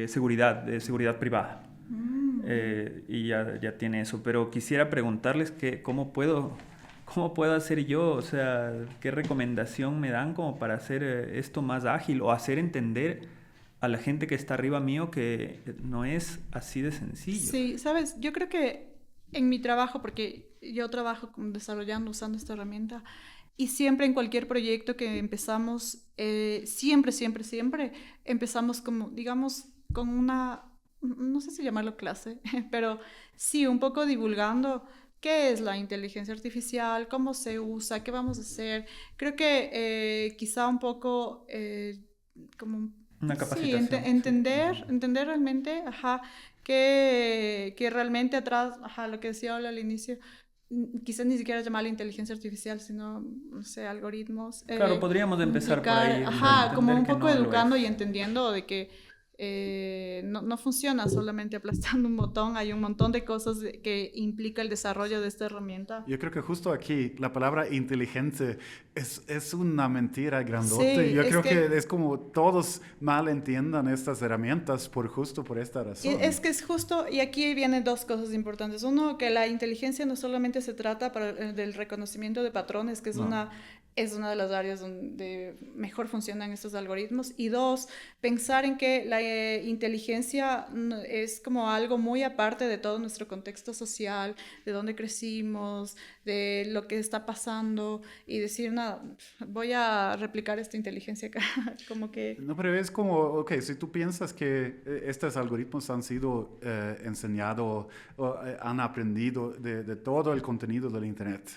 [SPEAKER 4] seguridad privada. Y ya tiene eso, pero quisiera preguntarles ¿cómo puedo hacer yo? O sea, ¿qué recomendación me dan como para hacer esto más ágil o hacer entender a la gente que está arriba mío que no es así de sencillo?
[SPEAKER 3] Sí, sabes, yo creo que en mi trabajo, porque yo trabajo usando esta herramienta, y siempre en cualquier proyecto que empezamos, siempre empezamos como, digamos, con una, no sé si llamarlo clase, pero sí, un poco divulgando qué es la inteligencia artificial, cómo se usa, qué vamos a hacer. Creo que quizá un poco como...
[SPEAKER 4] Una capacitación.
[SPEAKER 3] Sí, entender realmente, que realmente atrás, lo que decía Ola al inicio, quizás ni siquiera llamarla inteligencia artificial, sino, no sé, algoritmos.
[SPEAKER 4] Claro, podríamos empezar por ahí.
[SPEAKER 3] Como un poco educando y entendiendo de que no funciona solamente aplastando un botón, hay un montón de cosas que implica el desarrollo de esta herramienta.
[SPEAKER 2] Yo creo que justo aquí la palabra inteligente es una mentira grandota. Yo creo que es como todos mal entiendan estas herramientas por esta razón.
[SPEAKER 3] Es que es justo, y aquí vienen dos cosas importantes. Uno, que la inteligencia no solamente se trata del reconocimiento de patrones, que es una de las áreas donde mejor funcionan estos algoritmos. Y dos, pensar en que la inteligencia es como algo muy aparte de todo nuestro contexto social, de dónde crecimos, de lo que está pasando, y decir, nada, voy a replicar esta inteligencia acá, como que...
[SPEAKER 2] No, pero es como, si tú piensas que estos algoritmos han sido enseñados o han aprendido de todo el contenido del Internet,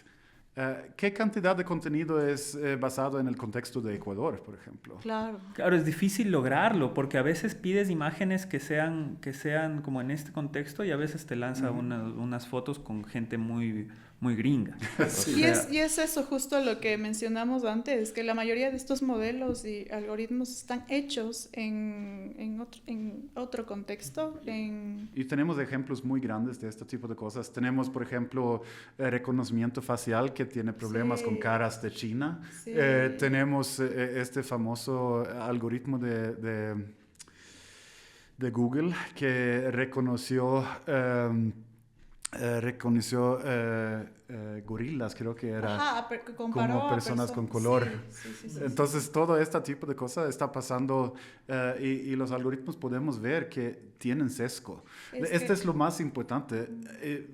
[SPEAKER 2] ¿qué cantidad de contenido es basado en el contexto de Ecuador, por ejemplo?
[SPEAKER 3] Claro,
[SPEAKER 4] es difícil lograrlo porque a veces pides imágenes que sean como en este contexto y a veces te lanza unas fotos con gente muy gringa.
[SPEAKER 3] Sí. Y es eso justo lo que mencionamos antes, que la mayoría de estos modelos y algoritmos están hechos en otro contexto. Y
[SPEAKER 2] tenemos ejemplos muy grandes de este tipo de cosas. Tenemos, por ejemplo, reconocimiento facial que tiene problemas con caras de China. Sí. Tenemos este famoso algoritmo de Google que reconoció gorilas, creo que era, como personas con color. Sí. Entonces, todo este tipo de cosas está pasando y los algoritmos podemos ver que tienen sesgo. Es lo más importante.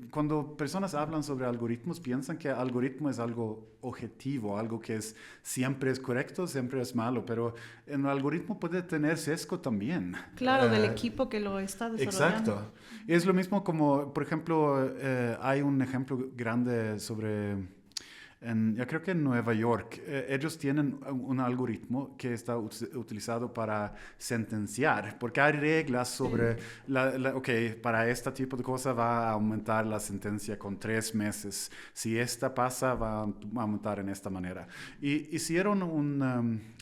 [SPEAKER 2] Cuando personas hablan sobre algoritmos, piensan que algoritmo es algo objetivo, algo que siempre es correcto, siempre es malo, pero en el algoritmo puede tener sesgo también.
[SPEAKER 3] Claro, del equipo que lo está desarrollando.
[SPEAKER 2] Exacto. Es lo mismo como, por ejemplo, hay un ejemplo grande sobre yo creo que en Nueva York, ellos tienen un algoritmo que está utilizado para sentenciar, porque hay reglas sobre, para este tipo de cosas va a aumentar la sentencia con 3 meses. Si esta pasa, va a aumentar en esta manera. Y hicieron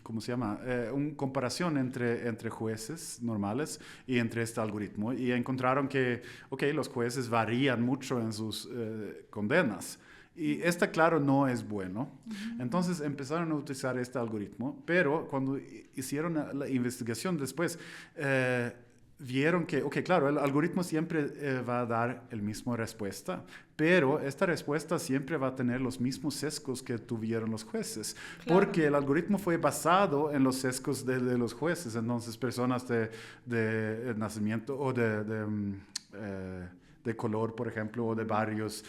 [SPEAKER 2] ¿cómo se llama? Una comparación entre jueces normales y entre este algoritmo, y encontraron que, los jueces varían mucho en sus condenas. Y claro, no es bueno. Entonces empezaron a utilizar este algoritmo, pero cuando hicieron la investigación después, vieron que, claro, el algoritmo siempre va a dar la misma respuesta, pero esta respuesta siempre va a tener los mismos sesgos que tuvieron los jueces, claro, porque el algoritmo fue basado en los sesgos de los jueces. Entonces, personas de nacimiento o de color, por ejemplo, o de barrios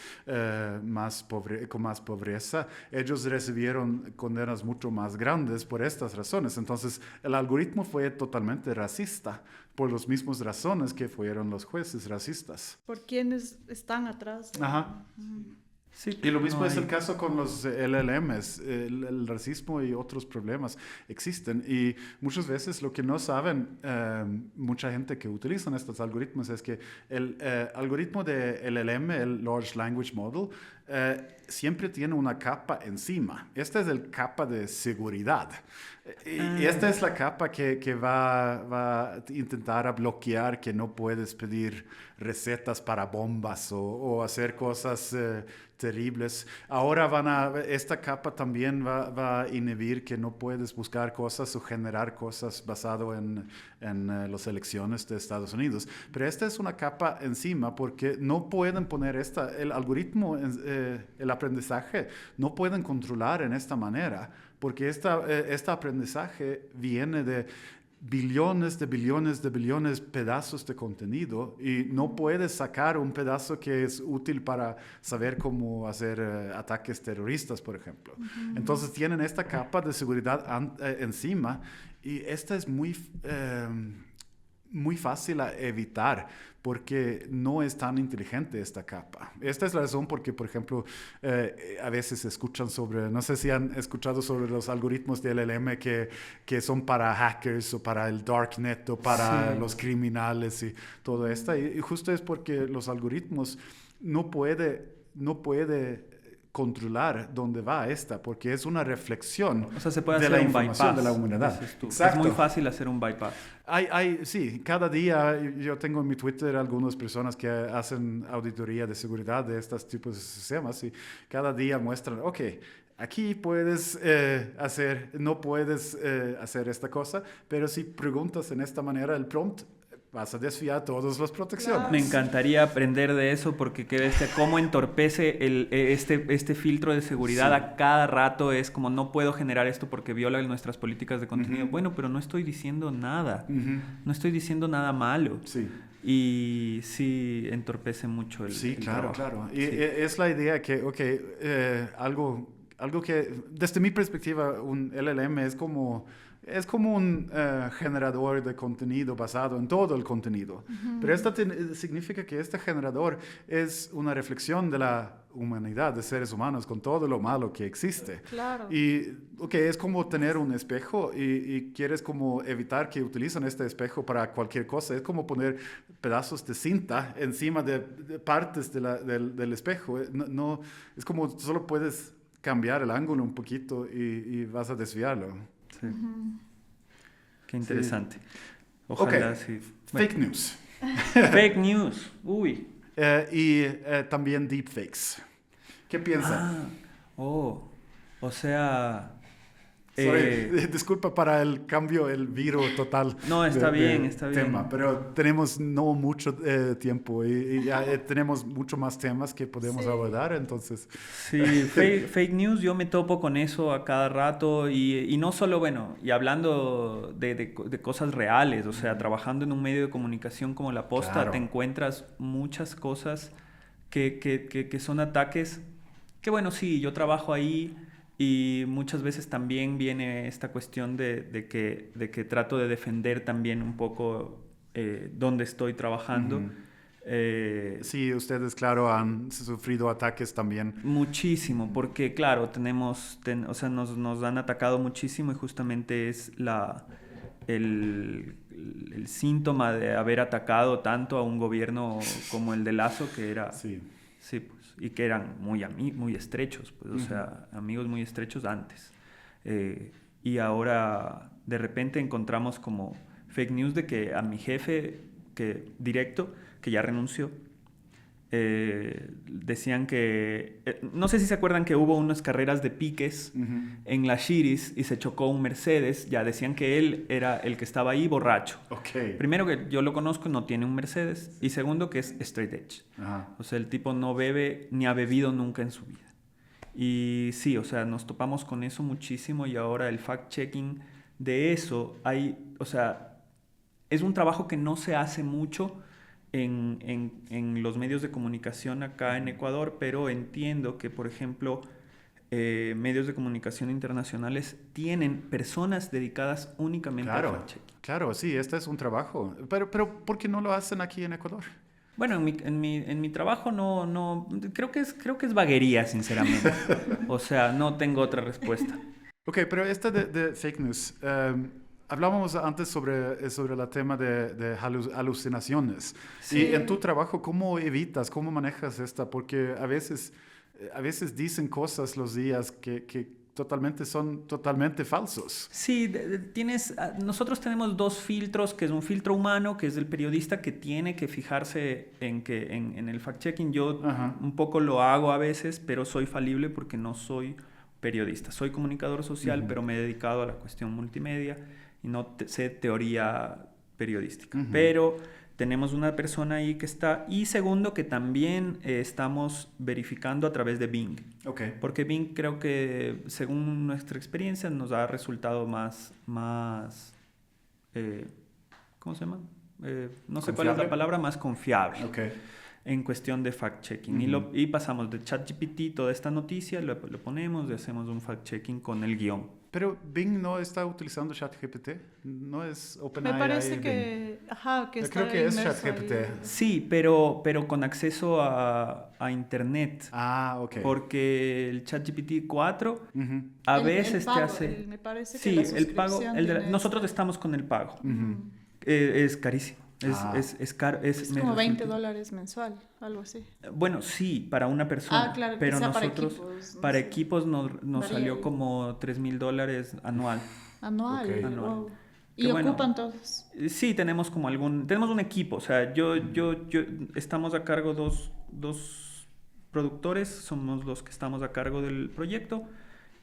[SPEAKER 2] con más pobreza, ellos recibieron condenas mucho más grandes por estas razones. Entonces, el algoritmo fue totalmente racista por las mismas razones que fueron los jueces racistas.
[SPEAKER 3] Por quienes están atrás.
[SPEAKER 2] Ajá. Sí, y lo mismo es el caso con los LLMs. El racismo y otros problemas existen, y muchas veces lo que no saben mucha gente que utiliza estos algoritmos es que el algoritmo de LLM, el Large Language Model, siempre tiene una capa encima. Esta es la capa de seguridad. Y esta es la capa que va a intentar bloquear que no puedes pedir recetas para bombas o hacer cosas terribles. Ahora esta capa también va a inhibir que no puedes buscar cosas o generar cosas basado en las elecciones de Estados Unidos. Pero esta es una capa encima porque no pueden poner el algoritmo, el aprendizaje, no pueden controlar en esta manera, porque este aprendizaje viene de billones de billones de billones pedazos de contenido, y no puedes sacar un pedazo que es útil para saber cómo hacer ataques terroristas, por ejemplo. Entonces tienen esta capa de seguridad encima, y esta es muy fácil a evitar porque no es tan inteligente esta capa. Esta es la razón porque, por ejemplo, a veces escuchan no sé si han escuchado sobre los algoritmos de LLM que son para hackers o para el darknet o para los criminales y todo esto. Y justo es porque los algoritmos no puede controlar dónde va porque es una reflexión,
[SPEAKER 4] o sea, se puede
[SPEAKER 2] de
[SPEAKER 4] hacer
[SPEAKER 2] la
[SPEAKER 4] un
[SPEAKER 2] información
[SPEAKER 4] bypass,
[SPEAKER 2] de la humanidad.
[SPEAKER 4] Es muy fácil hacer un bypass.
[SPEAKER 2] Sí, cada día yo tengo en mi Twitter algunas personas que hacen auditoría de seguridad de estos tipos de sistemas, y cada día muestran, aquí puedes no puedes hacer esta cosa, pero si preguntas en esta manera el prompt, vas a desviar todas las protecciones.
[SPEAKER 4] Me encantaría aprender de eso, porque qué bestia, cómo entorpece este filtro de seguridad a cada rato. Es como, no puedo generar esto porque viola nuestras políticas de contenido. Bueno, pero no estoy diciendo nada. No estoy diciendo nada malo.
[SPEAKER 2] Sí.
[SPEAKER 4] Y sí, entorpece mucho el
[SPEAKER 2] claro,
[SPEAKER 4] trabajo.
[SPEAKER 2] claro. Y es la idea que, algo que, desde mi perspectiva, un LLM es como un generador de contenido basado en todo el contenido. Pero esto significa que este generador es una reflexión de la humanidad, de seres humanos, con todo lo malo que existe.
[SPEAKER 3] Claro.
[SPEAKER 2] Y es como tener un espejo y quieres como evitar que utilicen este espejo para cualquier cosa. Es como poner pedazos de cinta encima de partes del espejo. No, es como solo puedes cambiar el ángulo un poquito y vas a desviarlo.
[SPEAKER 4] Sí. Qué interesante. Ojalá sí.
[SPEAKER 2] Fake news.
[SPEAKER 4] Fake news. Uy.
[SPEAKER 2] Y también deepfakes. ¿Qué piensan?
[SPEAKER 4] O sea...
[SPEAKER 2] Disculpa para el cambio, el viro total.
[SPEAKER 4] No, está bien.
[SPEAKER 2] Tema, pero tenemos no mucho tiempo y ya tenemos mucho más temas que podemos abordar, entonces.
[SPEAKER 4] Sí, fake news, yo me topo con eso a cada rato y no solo, y hablando de cosas reales, o sea, trabajando en un medio de comunicación como La Posta, claro, te encuentras muchas cosas que son ataques que, sí, yo trabajo ahí. Y muchas veces también viene esta cuestión de que trato de defender también un poco donde estoy trabajando.
[SPEAKER 2] Sí, ustedes, claro, han sufrido ataques también.
[SPEAKER 4] Muchísimo, porque claro, o sea, nos han atacado muchísimo y justamente es el síntoma de haber atacado tanto a un gobierno como el de Lasso, que era...
[SPEAKER 2] Sí.
[SPEAKER 4] Sí, pues, y que eran muy estrechos, pues, o sea, amigos muy estrechos antes. Y ahora de repente encontramos como fake news de que a mi jefe directo, que ya renunció, decían que... no sé si se acuerdan que hubo unas carreras de piques en la Shiris y se chocó un Mercedes. Ya decían que él era el que estaba ahí borracho.
[SPEAKER 2] Okay.
[SPEAKER 4] Primero, que yo lo conozco, no tiene un Mercedes. Y segundo, que es straight edge.
[SPEAKER 2] Ajá.
[SPEAKER 4] O sea, el tipo no bebe ni ha bebido nunca en su vida. Y sí, o sea, nos topamos con eso muchísimo y ahora el fact-checking de eso o sea, es un trabajo que no se hace mucho en los medios de comunicación acá en Ecuador, pero entiendo que, por ejemplo, medios de comunicación internacionales tienen personas dedicadas únicamente al fact-checking.
[SPEAKER 2] Claro, sí, este es un trabajo. Pero ¿por qué no lo hacen aquí en Ecuador?
[SPEAKER 4] Bueno, en mi trabajo no creo que es vaguería, sinceramente. O sea, no tengo otra respuesta.
[SPEAKER 2] Ok, pero esta de fake news, hablábamos antes sobre el tema de alucinaciones.
[SPEAKER 3] Sí.
[SPEAKER 2] Y en tu trabajo, ¿cómo evitas, cómo manejas esta? Porque a veces dicen cosas los días que son totalmente falsos.
[SPEAKER 4] Sí, nosotros tenemos dos filtros, que es un filtro humano, que es el periodista que tiene que fijarse en el fact-checking. Yo un poco lo hago a veces, pero soy falible porque no soy periodista. Soy comunicador social, pero me he dedicado a la cuestión multimedia y no sé teoría periodística. Pero tenemos una persona ahí que está. Y segundo, que también estamos verificando a través de Bing.
[SPEAKER 2] Okay.
[SPEAKER 4] Porque Bing, creo que según nuestra experiencia, nos ha resultado más ¿cómo se llama? No sé cuál es la palabra, más confiable.
[SPEAKER 2] Okay.
[SPEAKER 4] En cuestión de fact-checking. Y pasamos de ChatGPT toda esta noticia, lo ponemos y hacemos un fact-checking con el guión.
[SPEAKER 2] Pero Bing no está utilizando ChatGPT, no es OpenAI.
[SPEAKER 3] Me parece que está.
[SPEAKER 2] Creo que es
[SPEAKER 3] inmerso
[SPEAKER 2] ChatGPT.
[SPEAKER 3] ahí.
[SPEAKER 4] Sí, pero con acceso a internet.
[SPEAKER 2] Ah, ok.
[SPEAKER 4] Porque el ChatGPT 4 a veces te hace...
[SPEAKER 3] Me parece que
[SPEAKER 4] sí,
[SPEAKER 3] la
[SPEAKER 4] el pago.
[SPEAKER 3] suscripción
[SPEAKER 4] Nosotros estamos con el pago.
[SPEAKER 2] Uh-huh.
[SPEAKER 4] Es carísimo. Es caro.
[SPEAKER 3] Es como $20 mensual, algo así.
[SPEAKER 4] Bueno, sí, para una persona.
[SPEAKER 3] Claro,
[SPEAKER 4] pero
[SPEAKER 3] nosotros
[SPEAKER 4] para equipos nos salió como $3,000 anual.
[SPEAKER 3] Anual.
[SPEAKER 2] Okay.
[SPEAKER 3] Wow.
[SPEAKER 4] Que
[SPEAKER 3] ¿Y
[SPEAKER 4] bueno,
[SPEAKER 3] ocupan todos?
[SPEAKER 4] Sí, tenemos un equipo. O sea, yo estamos a cargo dos productores, somos los que estamos a cargo del proyecto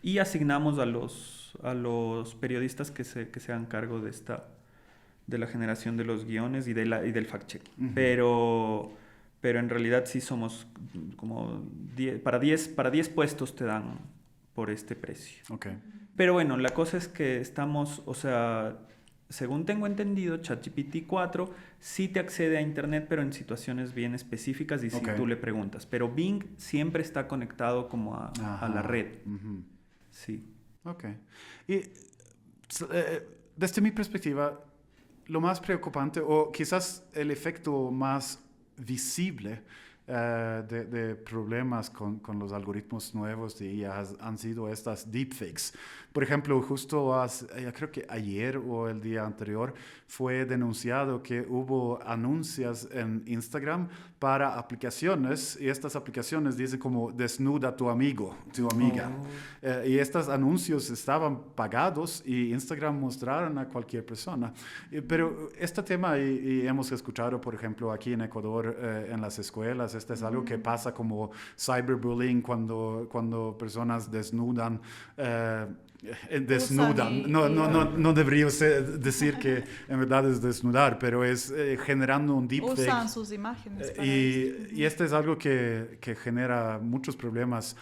[SPEAKER 4] y asignamos a los periodistas que se hagan cargo de la generación de los guiones y del fact-checking. Pero en realidad sí somos como 10, para 10 puestos te dan por este precio.
[SPEAKER 2] Okay.
[SPEAKER 4] Pero bueno, la cosa es que estamos, o sea, según tengo entendido, ChatGPT 4 sí te accede a internet, pero en situaciones bien específicas y si tú le preguntas. Pero Bing siempre está conectado como a la red. Sí.
[SPEAKER 2] Ok. Y desde mi perspectiva, lo más preocupante, o quizás el efecto más visible de problemas con los algoritmos nuevos de IA han sido estas deepfakes. Por ejemplo, justo creo que ayer o el día anterior fue denunciado que hubo anuncios en Instagram para aplicaciones y estas aplicaciones dicen como desnuda tu amigo, tu amiga. Y estos anuncios estaban pagados y Instagram mostraron a cualquier persona. Pero este tema, y hemos escuchado, por ejemplo, aquí en Ecuador, en las escuelas, este es algo que pasa como cyberbullying cuando personas desnudan. No debería decir que en verdad es desnudar, pero es generando un deepfake.
[SPEAKER 3] Usan sus imágenes.
[SPEAKER 2] Y este es algo que genera muchos problemas.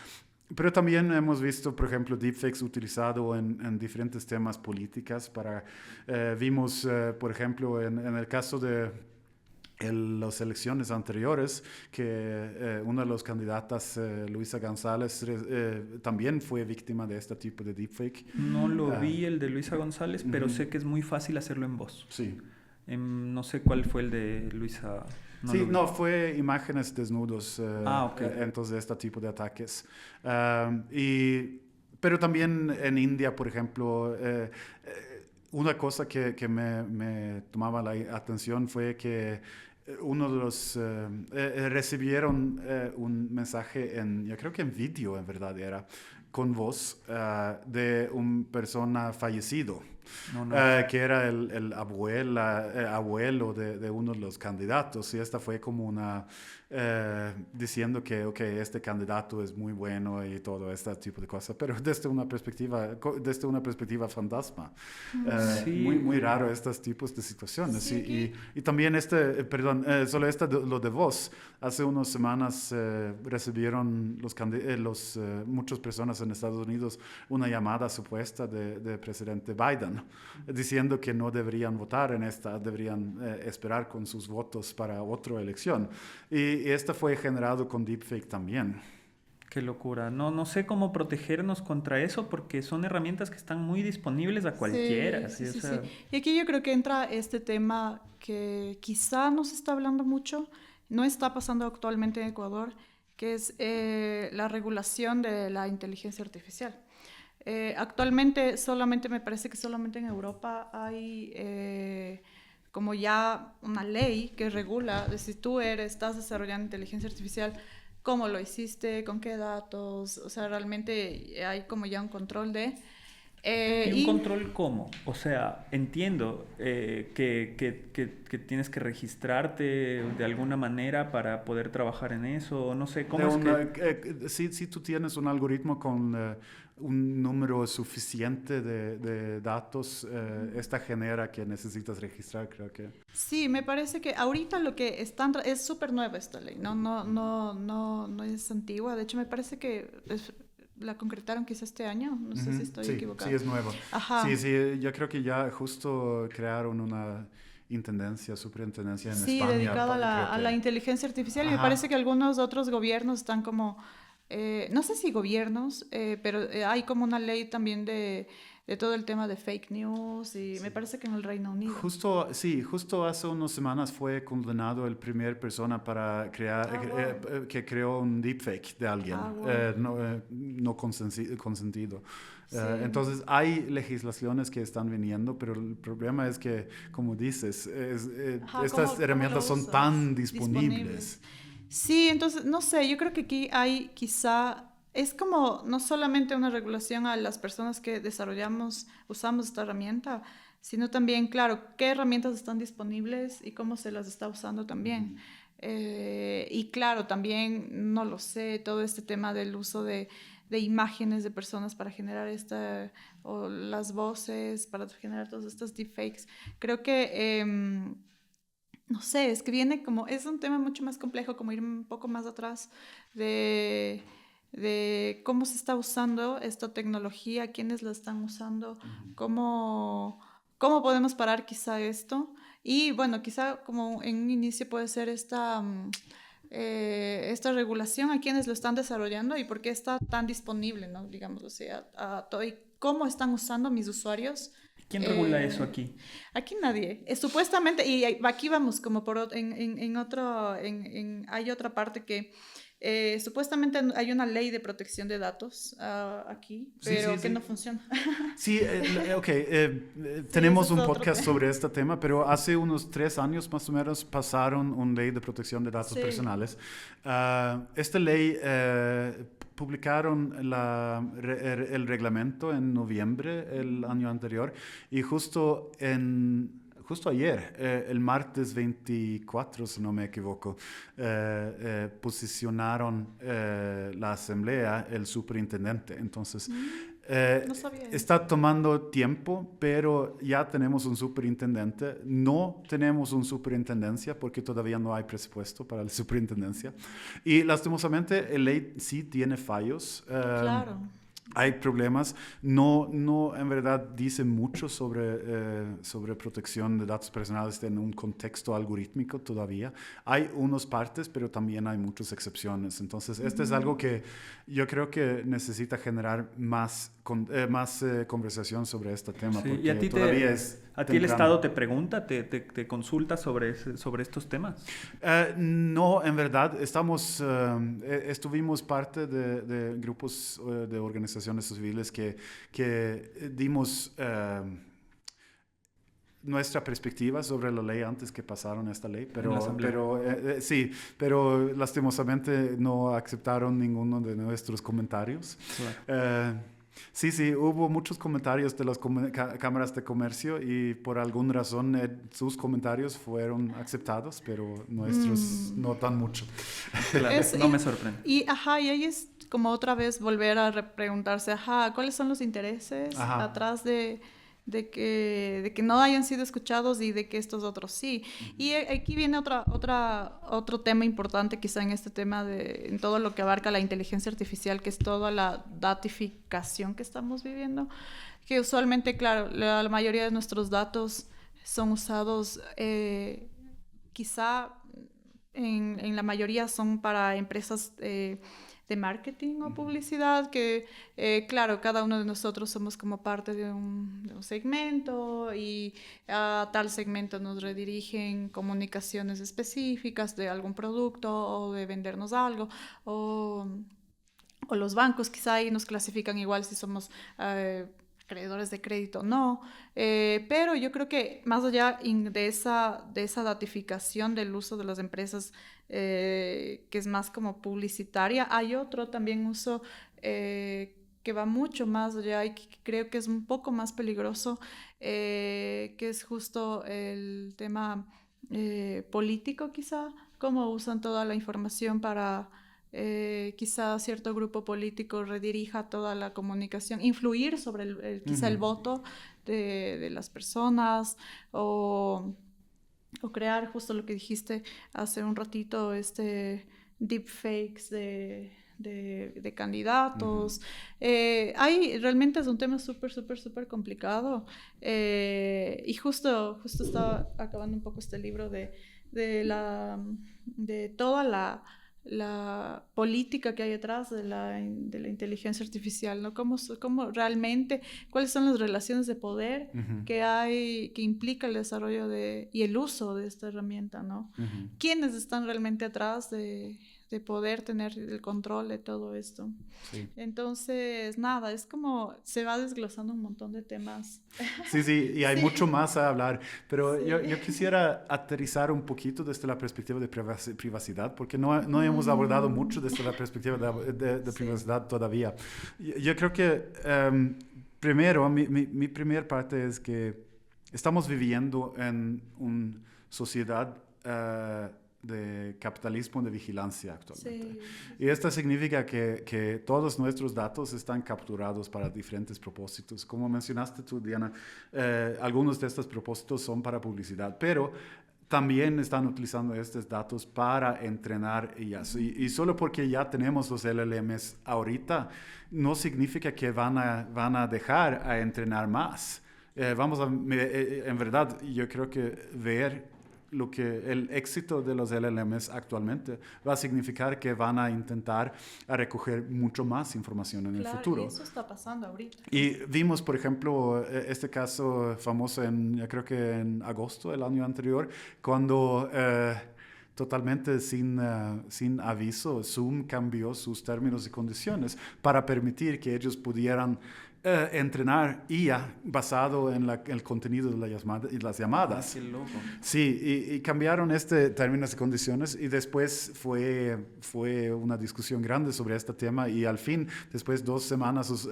[SPEAKER 2] Pero también hemos visto, por ejemplo, deepfakes utilizado en diferentes temas políticas. Vimos, por ejemplo, en el caso de las elecciones anteriores, que una de las candidatas, Luisa González, también fue víctima de este tipo de deepfake.
[SPEAKER 4] No lo vi el de Luisa González, pero sé que es muy fácil hacerlo en voz.
[SPEAKER 2] Sí.
[SPEAKER 4] No sé cuál fue el de Luisa.
[SPEAKER 2] Sí, no, fue imágenes desnudos
[SPEAKER 4] okay.
[SPEAKER 2] entonces de este tipo de ataques. Pero también en India, por ejemplo, una cosa que me tomaba la atención fue que uno de los recibieron un mensaje yo creo que en vídeo en verdad era, con voz de una persona fallecido. Que era el abuelo de uno de los candidatos, y esta fue como una diciendo que este candidato es muy bueno y todo este tipo de cosas, pero desde una perspectiva fantasma.
[SPEAKER 4] Sí.
[SPEAKER 2] Muy raro estos tipos de situaciones.
[SPEAKER 4] Sí,
[SPEAKER 2] y también solo lo de voz. Hace unas semanas recibieron muchas personas en Estados Unidos una llamada supuesta de presidente Biden, diciendo que no deberían votar en esta, deberían esperar con sus votos para otra elección. Y esta fue generado con deepfake también.
[SPEAKER 4] Qué locura. No sé cómo protegernos contra eso, porque son herramientas que están muy disponibles a cualquiera.
[SPEAKER 3] Sí. Y aquí yo creo que entra este tema que quizá no se está hablando mucho, no está pasando actualmente en Ecuador, que es la regulación de la inteligencia artificial. Actualmente me parece que solamente en Europa hay como ya una ley que regula de si tú estás desarrollando inteligencia artificial, cómo lo hiciste, con qué datos, o sea, realmente hay como ya un control de...
[SPEAKER 4] ¿Y un control cómo? O sea, entiendo que tienes que registrarte de alguna manera para poder trabajar en eso, no sé, ¿cómo
[SPEAKER 2] si tú tienes un algoritmo con un número suficiente de datos, esta genera que necesitas registrar, creo que...
[SPEAKER 3] Sí, me parece que ahorita lo que están... Es súper nueva esta ley, no es antigua, de hecho me parece que... la concretaron quizás este año, no sé si estoy equivocada.
[SPEAKER 2] Sí, es nuevo.
[SPEAKER 3] Ajá.
[SPEAKER 2] Sí, yo creo que ya justo crearon una superintendencia en España.
[SPEAKER 3] Sí, dedicada a la inteligencia artificial. Y me parece que algunos otros gobiernos están como, no sé si gobiernos, pero hay como una ley también de todo el tema de fake news, y me parece que en el Reino Unido.
[SPEAKER 2] Justo hace unas semanas fue condenado el primer persona para que creó un deepfake de alguien, no consentido. Sí. Entonces hay legislaciones que están viniendo, pero el problema es que, como dices, estas herramientas son tan disponibles.
[SPEAKER 3] Sí, entonces, no sé, yo creo que aquí hay quizá... Es como no solamente una regulación a las personas que usamos esta herramienta, sino también, claro, qué herramientas están disponibles y cómo se las está usando también. Y claro, también, no lo sé, todo este tema del uso de imágenes de personas para generar o las voces, para generar todos estos deepfakes. Creo que... no sé, es que viene como... Es un tema mucho más complejo, como ir un poco más atrás de cómo se está usando esta tecnología, quiénes la están usando, cómo podemos parar quizá esto. Y bueno, quizá como en un inicio puede ser esta regulación a quienes lo están desarrollando y por qué está tan disponible, ¿no? Digamos, o sea, y cómo están usando mis usuarios.
[SPEAKER 4] ¿Quién regula eso aquí?
[SPEAKER 3] Aquí nadie. Supuestamente, y aquí vamos como hay otra parte que supuestamente hay una ley de protección de datos aquí, pero que no funciona.
[SPEAKER 2] Sí, tenemos un podcast sobre este tema, pero hace unos 3 años más o menos pasaron una ley de protección de datos personales. Esta ley publicaron el reglamento en noviembre el año anterior, y justo ayer, el martes 24, si no me equivoco, posicionaron la asamblea el superintendente. Entonces, no está tomando tiempo, pero ya tenemos un superintendente. No tenemos una superintendencia porque todavía no hay presupuesto para la superintendencia. Y lastimosamente, la ley sí tiene fallos.
[SPEAKER 3] Claro.
[SPEAKER 2] hay problemas. No en verdad dice mucho sobre protección de datos personales en un contexto algorítmico todavía. Hay unas partes, pero también hay muchas excepciones. Entonces, este es algo que yo creo que necesita generar más conversación sobre este tema.
[SPEAKER 4] Sí.
[SPEAKER 2] Porque
[SPEAKER 4] ¿Y a ti,
[SPEAKER 2] todavía
[SPEAKER 4] a ti el Estado te pregunta, te consulta sobre estos temas?
[SPEAKER 2] No, en verdad, estuvimos parte de grupos de organizaciones civiles que dimos nuestra perspectiva sobre la ley antes que pasaron esta ley, sí, pero lastimosamente no aceptaron ninguno de nuestros comentarios. Claro. Sí, hubo muchos comentarios de las cámaras de comercio y por alguna razón sus comentarios fueron aceptados, pero nuestros no tan mucho.
[SPEAKER 4] Claro, no me sorprende.
[SPEAKER 3] Y ahí es como otra vez volver a preguntarse, ¿cuáles son los intereses atrás de que no hayan sido escuchados y de que estos otros sí? Y aquí viene otro tema importante quizá en este tema en todo lo que abarca la inteligencia artificial, que es toda la datificación que estamos viviendo, que usualmente, claro, la mayoría de nuestros datos son usados, quizá en la mayoría son para empresas de marketing o publicidad, que claro, cada uno de nosotros somos como parte de un segmento y a tal segmento nos redirigen comunicaciones específicas de algún producto o de vendernos algo, o los bancos quizá ahí nos clasifican igual si somos acreedores de crédito o no, pero yo creo que más allá de esa datificación del uso de las empresas, que es más como publicitaria, hay otro también uso que va mucho más allá y que creo que es un poco más peligroso, que es justo el tema político quizá, cómo usan toda la información para quizá cierto grupo político redirija toda la comunicación, influir sobre quizá el voto de las personas, o crear justo lo que dijiste hace un ratito, deepfakes de candidatos. Realmente es un tema súper complicado, y justo estaba acabando un poco este libro de toda la política que hay detrás de la inteligencia artificial, ¿no? Cómo realmente, cuáles son las relaciones de poder que hay, que implica el desarrollo y el uso de esta herramienta, ¿no? ¿Quiénes están realmente atrás de poder tener el control de todo esto? Sí. Entonces, nada, es como se va desglosando un montón de temas.
[SPEAKER 2] Sí, y hay mucho más a hablar, pero yo quisiera aterrizar un poquito desde la perspectiva de privacidad, porque no hemos abordado mucho desde la perspectiva de privacidad todavía. Yo creo que, primero, mi primera parte es que estamos viviendo en una sociedad de capitalismo de vigilancia actualmente. Sí. Y esto significa que todos nuestros datos están capturados para diferentes propósitos. Como mencionaste tú, Diana, algunos de estos propósitos son para publicidad, pero también están utilizando estos datos para entrenar IAs. Y solo porque ya tenemos los LLMs ahorita, no significa que van a dejar a entrenar más. En verdad, yo creo que ver el éxito de los LLMs actualmente va a significar que van a intentar recoger mucho más información en el futuro.
[SPEAKER 3] Y eso está pasando ahorita.
[SPEAKER 2] Y vimos, por ejemplo, este caso famoso yo creo que en agosto del año anterior, cuando totalmente sin aviso, Zoom cambió sus términos y condiciones para permitir que ellos pudieran entrenar IA basado en el contenido de las llamadas.
[SPEAKER 4] Qué loco.
[SPEAKER 2] Sí, y cambiaron términos y condiciones, y después fue una discusión grande sobre este tema, y al fin, después 2 semanas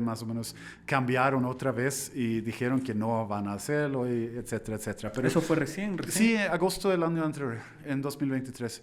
[SPEAKER 2] más o menos, cambiaron otra vez y dijeron que no van a hacerlo, y etcétera, etcétera. Pero
[SPEAKER 4] ¿eso fue recién?
[SPEAKER 2] Sí, agosto del año anterior, en 2023.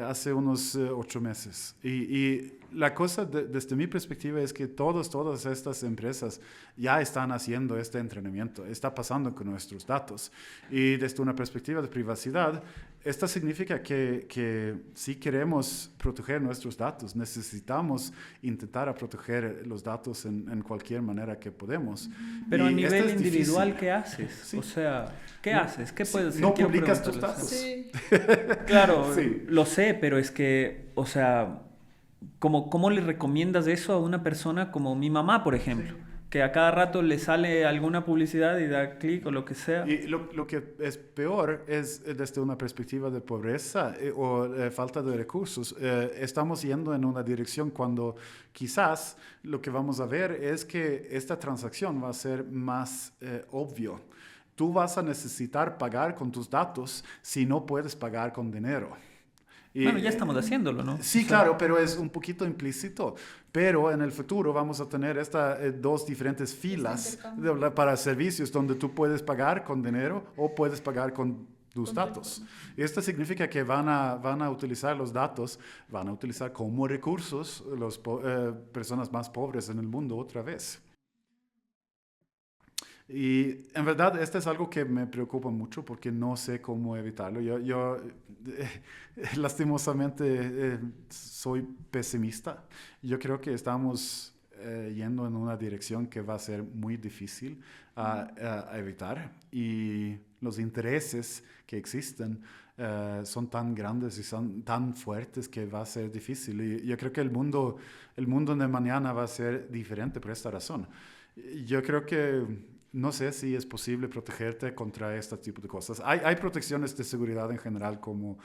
[SPEAKER 2] Hace unos 8 meses. Y la cosa desde mi perspectiva es que todas estas empresas ya están haciendo este entrenamiento, está pasando con nuestros datos. Y desde una perspectiva de privacidad, Esto significa que si queremos proteger nuestros datos, necesitamos intentar proteger los datos en cualquier manera que podemos.
[SPEAKER 4] Pero a
[SPEAKER 2] Y
[SPEAKER 4] nivel
[SPEAKER 2] esto es
[SPEAKER 4] individual,
[SPEAKER 2] difícil.
[SPEAKER 4] ¿qué haces?
[SPEAKER 2] Sí.
[SPEAKER 4] O sea, ¿qué haces? ¿Qué puedes hacer?
[SPEAKER 2] No
[SPEAKER 4] Quiero
[SPEAKER 2] publicas tus
[SPEAKER 4] preguntarles.
[SPEAKER 2] datos.
[SPEAKER 3] Sí.
[SPEAKER 4] Claro,
[SPEAKER 2] Sí.
[SPEAKER 4] lo sé, pero es que, o sea, ¿cómo le recomiendas eso a una persona como mi mamá, por ejemplo? Que a cada rato le sale alguna publicidad y da clic o lo que sea.
[SPEAKER 2] Y lo que es peor es desde una perspectiva de pobreza o falta de recursos. Estamos yendo en una dirección cuando quizás lo que vamos a ver es que esta transacción va a ser más obvio. Tú vas a necesitar pagar con tus datos si no puedes pagar con dinero. Y,
[SPEAKER 4] bueno, ya estamos haciéndolo, ¿no?
[SPEAKER 2] Sí,
[SPEAKER 4] O sea,
[SPEAKER 2] claro, pero es un poquito implícito. Pero en el futuro vamos a tener estas dos diferentes filas para servicios donde tú puedes pagar con dinero o puedes pagar con tus datos. Esto significa que van a utilizar los datos, van a utilizar como recursos las personas más pobres en el mundo otra vez. Y en verdad, esto es algo que me preocupa mucho porque no sé cómo evitarlo. Yo lastimosamente, soy pesimista. Yo creo que estamos yendo en una dirección que va a ser muy difícil a evitar. Y los intereses que existen son tan grandes y son tan fuertes que va a ser difícil. Y yo creo que el mundo de mañana va a ser diferente por esta razón. Yo creo que no sé si es posible protegerte contra este tipo de cosas. Hay protecciones de seguridad en general, como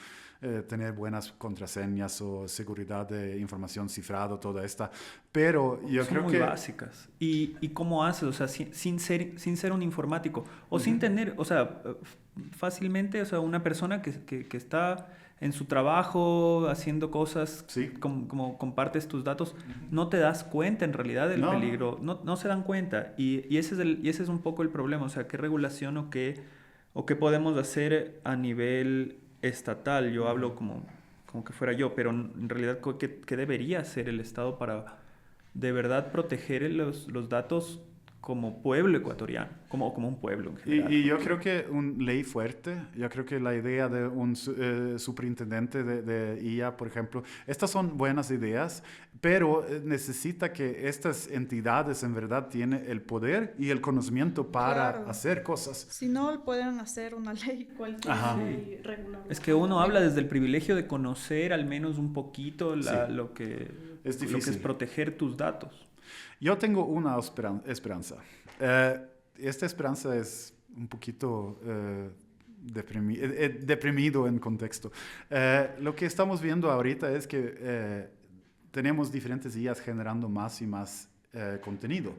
[SPEAKER 2] tener buenas contraseñas o seguridad de información cifrada, toda esta. Pero yo creo que...
[SPEAKER 4] Son muy básicas. ¿Y cómo haces? O sea, sin ser un informático. O sin tener, o sea, fácilmente, o sea, una persona que está en su trabajo haciendo cosas,
[SPEAKER 2] Sí.
[SPEAKER 4] como compartes tus datos, no te das cuenta en realidad del peligro, no se dan cuenta. Y ese es un poco el problema, o sea, ¿qué regulación o qué podemos hacer a nivel estatal? Yo hablo como que fuera yo, pero en realidad, ¿qué debería hacer el Estado para de verdad proteger los datos como pueblo ecuatoriano, como un pueblo en general?
[SPEAKER 2] Y yo creo que una ley fuerte, yo creo que la idea de un superintendente de IA, por ejemplo, estas son buenas ideas, pero necesita que estas entidades en verdad tienen el poder y el conocimiento para
[SPEAKER 3] Claro.
[SPEAKER 2] hacer cosas.
[SPEAKER 3] Si no, pueden hacer una ley cualquiera
[SPEAKER 2] Ajá.
[SPEAKER 3] y regularla.
[SPEAKER 4] Es que uno habla desde el privilegio de conocer al menos un poquito
[SPEAKER 2] Sí.
[SPEAKER 4] lo que
[SPEAKER 2] Es
[SPEAKER 4] lo que
[SPEAKER 2] difícil.
[SPEAKER 4] es proteger tus datos.
[SPEAKER 2] Yo tengo una esperanza. Esta esperanza es un poquito deprimido en contexto. Lo que estamos viendo ahorita es que tenemos diferentes IAs generando más y más contenido.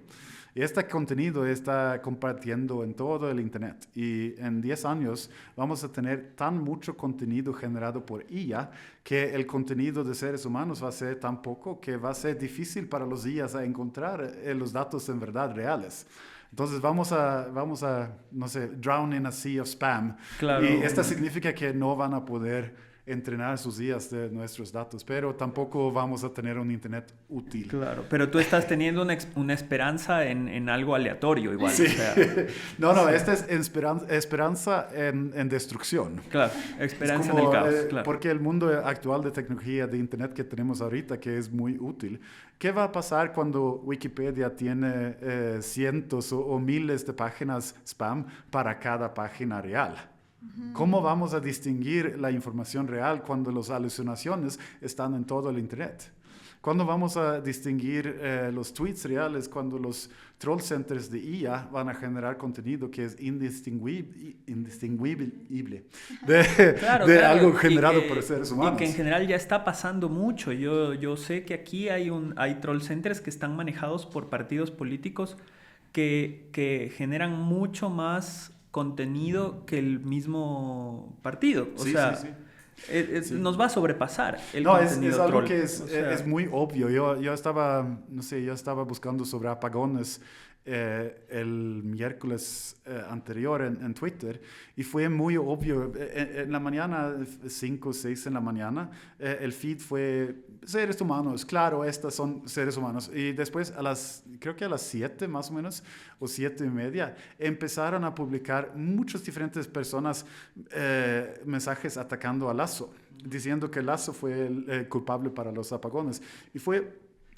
[SPEAKER 2] Y este contenido está compartiendo en todo el Internet. Y en 10 años vamos a tener tan mucho contenido generado por IA que el contenido de seres humanos va a ser tan poco que va a ser difícil para los IAs a encontrar los datos en verdad reales. Entonces vamos a, no sé, drown in a sea of spam.
[SPEAKER 4] Claro.
[SPEAKER 2] Y esto significa que no van a poder entrenar sus IAs de nuestros datos, pero tampoco vamos a tener un Internet útil.
[SPEAKER 4] Claro, pero tú estás teniendo una esperanza en algo aleatorio igual.
[SPEAKER 2] Sí.
[SPEAKER 4] O sea,
[SPEAKER 2] No, esta es esperanza en destrucción.
[SPEAKER 4] claro, esperanza
[SPEAKER 2] Es
[SPEAKER 4] en
[SPEAKER 2] como,
[SPEAKER 4] el caos. Claro.
[SPEAKER 2] Porque el mundo actual de tecnología de Internet que tenemos ahorita, que es muy útil, ¿qué va a pasar cuando Wikipedia tiene cientos o miles de páginas spam para cada página real? ¿Cómo vamos a distinguir la información real cuando las alucinaciones están en todo el Internet? ¿Cuándo vamos a distinguir los tweets reales cuando los troll centers de IA van a generar contenido que es indistinguible de algo generado por seres humanos?
[SPEAKER 4] Y que en general ya está pasando mucho. Yo sé que aquí hay troll centers que están manejados por partidos políticos que generan mucho más contenido que el mismo partido. O sea,
[SPEAKER 2] sí.
[SPEAKER 4] nos va a sobrepasar el
[SPEAKER 2] No,
[SPEAKER 4] contenido
[SPEAKER 2] es algo
[SPEAKER 4] troll.
[SPEAKER 2] que
[SPEAKER 4] O sea,
[SPEAKER 2] es muy obvio. Yo estaba buscando sobre apagones el miércoles anterior en Twitter, y fue muy obvio. En la mañana, 5 o 6 en la mañana, el feed fue seres humanos, claro, estos son seres humanos. Y después, creo que a las 7 más o menos, o 7:30, empezaron a publicar muchas diferentes personas mensajes atacando a Lasso, diciendo que Lasso fue el culpable para los apagones. Y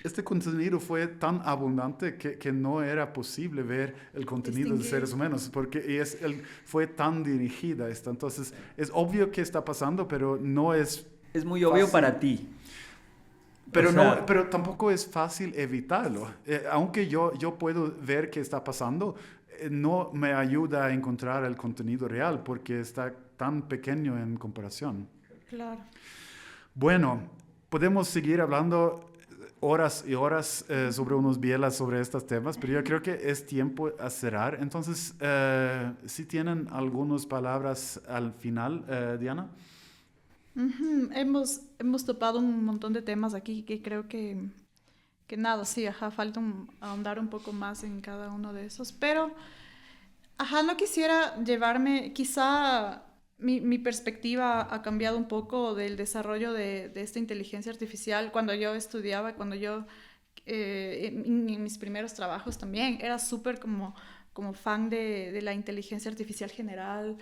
[SPEAKER 2] este contenido fue tan abundante que no era posible ver el contenido de seres humanos, porque fue tan dirigida esta. Entonces, es obvio que está pasando, pero no es...
[SPEAKER 4] Es muy obvio para ti.
[SPEAKER 2] Pero, pero tampoco es fácil evitarlo. Aunque yo puedo ver qué está pasando, no me ayuda a encontrar el contenido real, porque está tan pequeño en comparación.
[SPEAKER 3] Claro.
[SPEAKER 2] Bueno, podemos seguir hablando horas y horas sobre unos bielas sobre estos temas, pero yo creo que es tiempo a cerrar. Entonces, si tienen algunas palabras al final, Diana.
[SPEAKER 3] Hemos topado un montón de temas aquí que creo que nada, sí, falta ahondar un poco más en cada uno de esos, pero no quisiera llevarme, quizá mi perspectiva ha cambiado un poco del desarrollo de esta inteligencia artificial. Cuando yo estudiaba, en mis primeros trabajos también, era súper como fan de la inteligencia artificial general,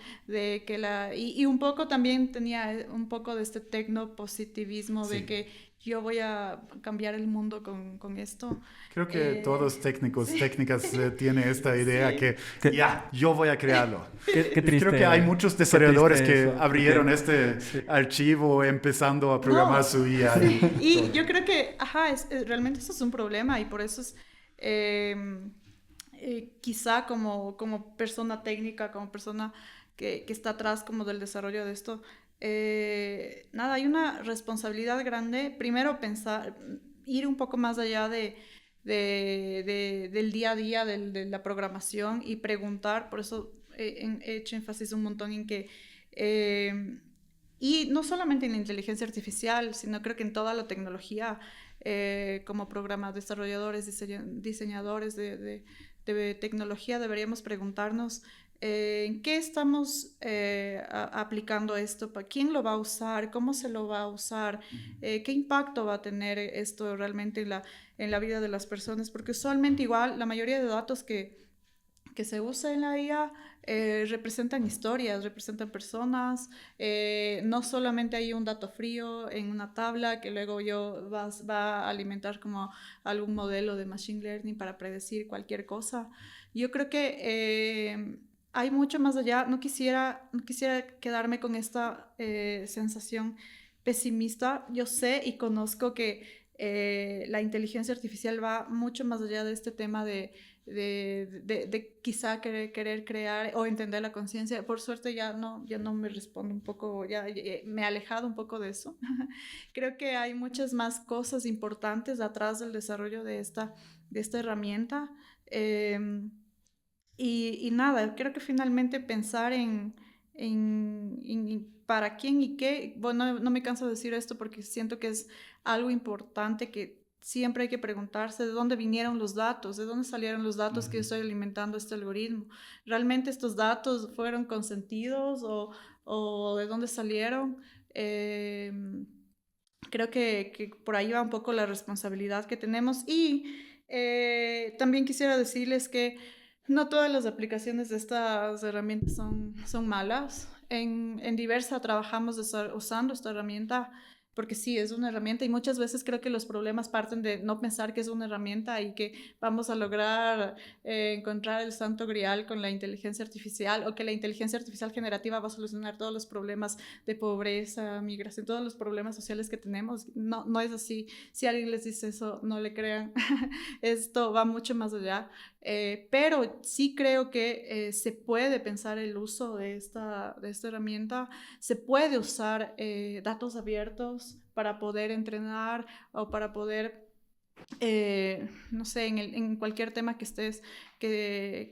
[SPEAKER 3] y un poco también tenía un poco de este tecnopositivismo, sí, de que yo voy a cambiar el mundo con esto.
[SPEAKER 2] Creo que todos técnicas tienen esta idea,
[SPEAKER 3] sí,
[SPEAKER 2] que yo voy a crearlo.
[SPEAKER 4] Qué triste.
[SPEAKER 2] Creo que hay muchos desarrolladores que abrieron este archivo empezando a programar su IA.
[SPEAKER 3] Sí. Y yo creo que, realmente eso es un problema, y por eso es... quizá como persona técnica, como persona que está atrás como del desarrollo de esto, hay una responsabilidad grande. Primero ir un poco más allá del día a día de la programación y preguntar. Por eso he hecho énfasis un montón en que y no solamente en la inteligencia artificial, sino creo que en toda la tecnología, como desarrolladores, diseñadores de tecnología, deberíamos preguntarnos en qué estamos aplicando esto, para quién lo va a usar, cómo se lo va a usar, qué impacto va a tener esto realmente en la vida de las personas, porque usualmente igual la mayoría de datos que se usa en la IA representan historias, representan personas. No solamente hay un dato frío en una tabla que luego va a alimentar como algún modelo de machine learning para predecir cualquier cosa. Yo creo que hay mucho más allá. No quisiera quedarme con esta sensación pesimista. Yo sé y conozco que la inteligencia artificial va mucho más allá de este tema de quizá querer crear o entender la conciencia. Por suerte ya no me respondo un poco, ya me he alejado un poco de eso. Creo que hay muchas más cosas importantes atrás del desarrollo de esta herramienta. Y nada, creo que finalmente pensar en para quién y qué. Bueno, no me canso de decir esto porque siento que es algo importante, que siempre hay que preguntarse de dónde vinieron los datos, de dónde salieron los datos que yo estoy alimentando este algoritmo. ¿Realmente estos datos fueron consentidos o de dónde salieron? Creo que por ahí va un poco la responsabilidad que tenemos. Y también quisiera decirles que no todas las aplicaciones de estas herramientas son malas. En Diversa trabajamos usando esta herramienta porque sí, es una herramienta, y muchas veces creo que los problemas parten de no pensar que es una herramienta y que vamos a lograr encontrar el santo grial con la inteligencia artificial, o que la inteligencia artificial generativa va a solucionar todos los problemas de pobreza, migración, todos los problemas sociales que tenemos. No es así. Si alguien les dice eso, no le crean. Esto va mucho más allá. Pero sí creo que se puede pensar el uso de esta herramienta. Se puede usar datos abiertos para poder entrenar o para poder, no sé, en cualquier tema que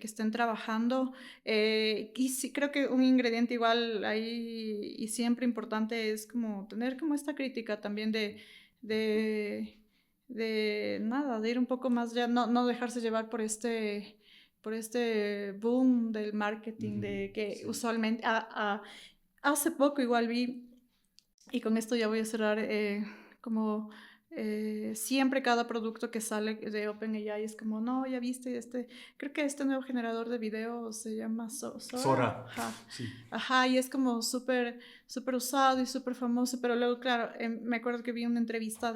[SPEAKER 3] estén trabajando. Y sí, creo que un ingrediente igual ahí y siempre importante es como tener como esta crítica también de ir un poco más allá, no dejarse llevar por este este boom del marketing, de que usualmente, hace poco igual vi, y con esto ya voy a cerrar, como siempre cada producto que sale de OpenAI es como, no, ya viste, creo que este nuevo generador de video se llama
[SPEAKER 2] Sora.
[SPEAKER 3] Ajá.
[SPEAKER 2] Sí.
[SPEAKER 3] Ajá, y es como súper usado y súper famoso, pero luego, claro, me acuerdo que vi una entrevista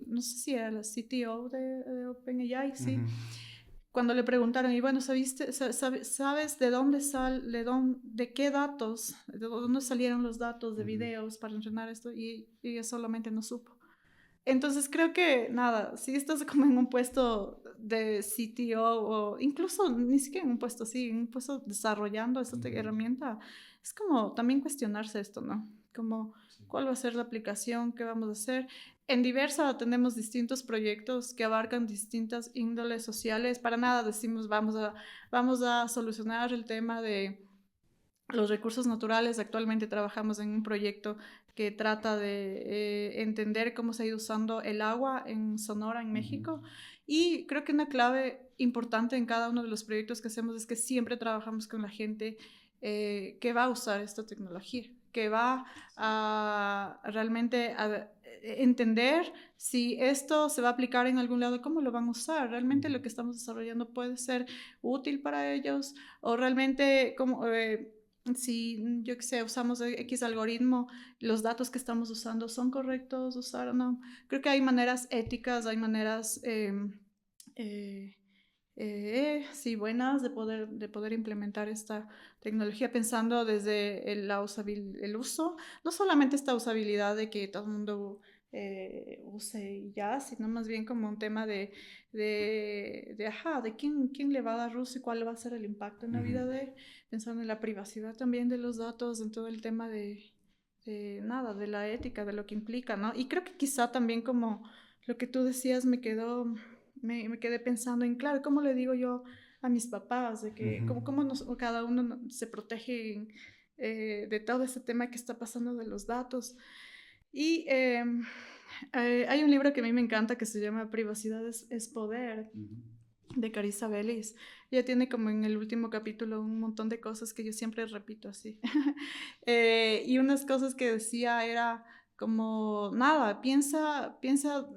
[SPEAKER 3] no sé si era la CTO de OpenAI, sí. Cuando le preguntaron, y bueno, ¿sabes de dónde de qué datos, de dónde salieron los datos de videos para entrenar esto? Y ella solamente no supo. Entonces creo que, nada, si estás como en un puesto de CTO o incluso ni siquiera en un puesto así, en un puesto desarrollando esta herramienta, es como también cuestionarse esto, ¿no? Como, ¿cuál va a ser la aplicación? ¿Qué vamos a hacer? En Diversa tenemos distintos proyectos que abarcan distintas índoles sociales. Para nada decimos vamos a solucionar el tema de los recursos naturales. Actualmente trabajamos en un proyecto que trata de entender cómo se ha ido usando el agua en Sonora, en México. Y creo que una clave importante en cada uno de los proyectos que hacemos es que siempre trabajamos con la gente que va a usar esta tecnología, que va a realmente entender si esto se va a aplicar en algún lado, cómo lo van a usar. Realmente lo que estamos desarrollando puede ser útil para ellos, o realmente como... si, yo qué sé, usamos X algoritmo, los datos que estamos usando son correctos usar o no. Creo que hay maneras éticas, hay maneras sí, buenas de poder implementar esta tecnología pensando desde el uso, no solamente esta usabilidad de que todo el mundo use y ya, sino más bien como un tema de quién le va a dar uso y cuál va a ser el impacto en la vida pensando en la privacidad también de los datos, en todo el tema de la ética, de lo que implica, ¿no? Y creo que quizá también como lo que tú decías me quedé pensando en, claro, ¿cómo le digo yo a mis papás de que cómo cada uno se protege de todo ese tema que está pasando de los datos? Y hay un libro que a mí me encanta que se llama Privacidad es Poder, de Carissa Bellis. Ella tiene como en el último capítulo un montón de cosas que yo siempre repito así. Y unas cosas que decía era como, nada, piensa,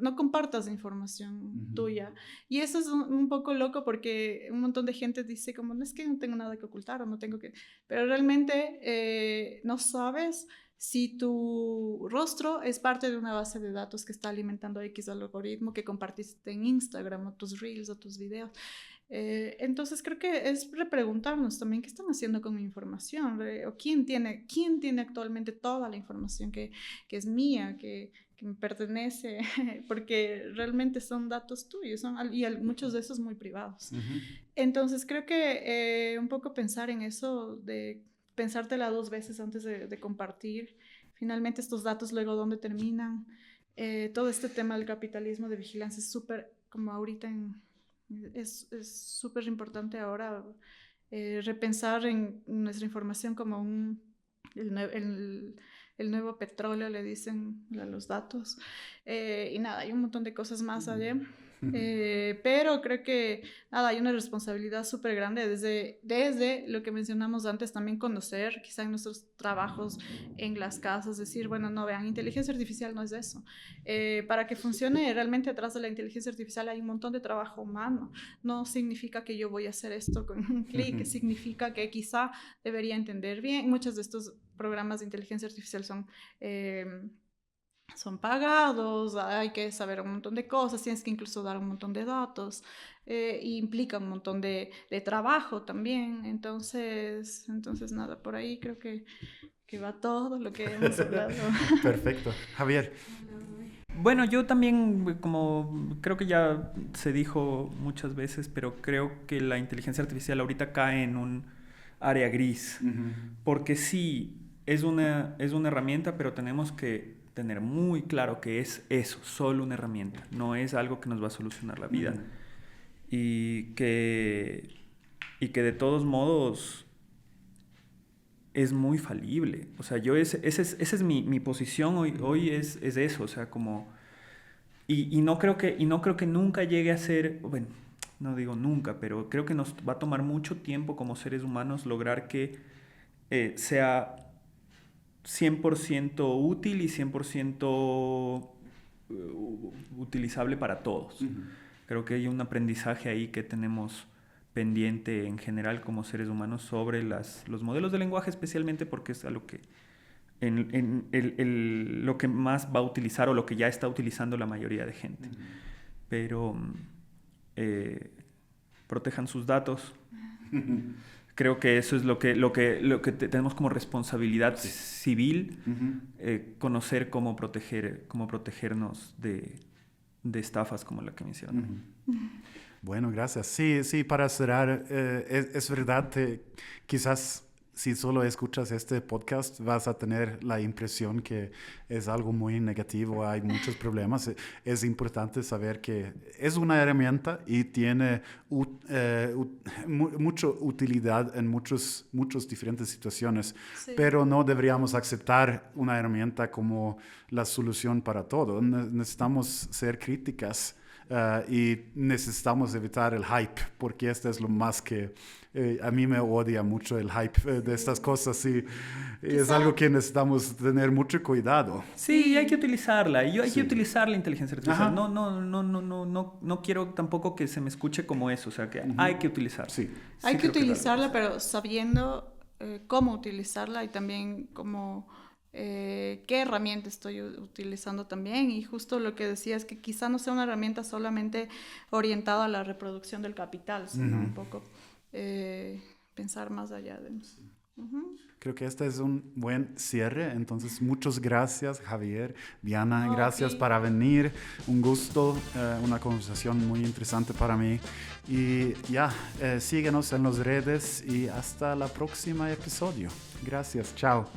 [SPEAKER 3] no compartas información tuya. Y eso es un poco loco porque un montón de gente dice como, no es que no tengo nada que ocultar o no tengo que... Pero realmente no sabes si tu rostro es parte de una base de datos que está alimentando X algoritmo que compartiste en Instagram o tus reels o tus videos. Entonces creo que es repreguntarnos también qué están haciendo con mi información, o quién tiene actualmente toda la información que es mía, que me pertenece, porque realmente son datos tuyos y muchos de esos muy privados. Entonces creo que un poco pensar en eso, de pensártela 2 veces antes de compartir. Finalmente estos datos luego dónde terminan. Todo este tema del capitalismo de vigilancia es súper, como ahorita es súper importante ahora repensar en nuestra información como el nuevo petróleo, le dicen a los datos. Y nada, hay un montón de cosas más allá. Pero creo que nada, hay una responsabilidad súper grande desde lo que mencionamos antes, también conocer quizá en nuestros trabajos en las casas, decir, bueno, no, vean, inteligencia artificial no es eso. Para que funcione realmente atrás de la inteligencia artificial hay un montón de trabajo humano. No significa que yo voy a hacer esto con un clic, significa que quizá debería entender bien. Muchos de estos programas de inteligencia artificial son pagados, hay que saber un montón de cosas, tienes que incluso dar un montón de datos, y implica un montón de trabajo también. Entonces nada, por ahí creo que va todo lo que hemos hablado.
[SPEAKER 2] Perfecto. Javier.
[SPEAKER 4] Bueno, yo también, como creo que ya se dijo muchas veces, pero creo que la inteligencia artificial ahorita cae en un área gris, porque sí, es una herramienta, pero tenemos que tener muy claro que es eso, solo una herramienta, no es algo que nos va a solucionar la vida. Y que de todos modos es muy falible. O sea, esa es mi posición hoy es eso, o sea, como... Y no creo que nunca llegue a ser... Bueno, no digo nunca, pero creo que nos va a tomar mucho tiempo como seres humanos lograr que sea 100% útil y 100% utilizable para todos. Creo que hay un aprendizaje ahí que tenemos pendiente en general como seres humanos sobre los modelos de lenguaje, especialmente porque es algo que lo que más va a utilizar o lo que ya está utilizando la mayoría de gente. Pero protejan sus datos. Creo que eso es lo que tenemos como responsabilidad civil, conocer cómo protegernos de estafas como la que me hicieron.
[SPEAKER 2] Bueno, gracias. Sí, para cerrar, es verdad que quizás si solo escuchas este podcast vas a tener la impresión que es algo muy negativo, hay muchos problemas. Es importante saber que es una herramienta y tiene mucha utilidad en muchas diferentes situaciones, sí. Pero no deberíamos aceptar una herramienta como la solución para todo. Necesitamos ser críticas. Y necesitamos evitar el hype, porque esto es lo más que a mí me odia mucho el hype de estas cosas y es algo que necesitamos tener mucho cuidado.
[SPEAKER 4] Sí, hay que utilizarla y hay que utilizar la inteligencia artificial. No quiero tampoco que se me escuche como eso, o sea que hay que utilizarla.
[SPEAKER 3] Sí. Hay que utilizarla, pero sabiendo cómo utilizarla y también cómo... qué herramienta estoy utilizando también, y justo lo que decía es que quizá no sea una herramienta solamente orientada a la reproducción del capital, sino un poco pensar más allá de eso.
[SPEAKER 2] Creo que este es un buen cierre, entonces muchas gracias Javier, Diana, gracias para venir, un gusto, una conversación muy interesante para mí y síguenos en las redes y hasta el próximo episodio. Gracias, chao.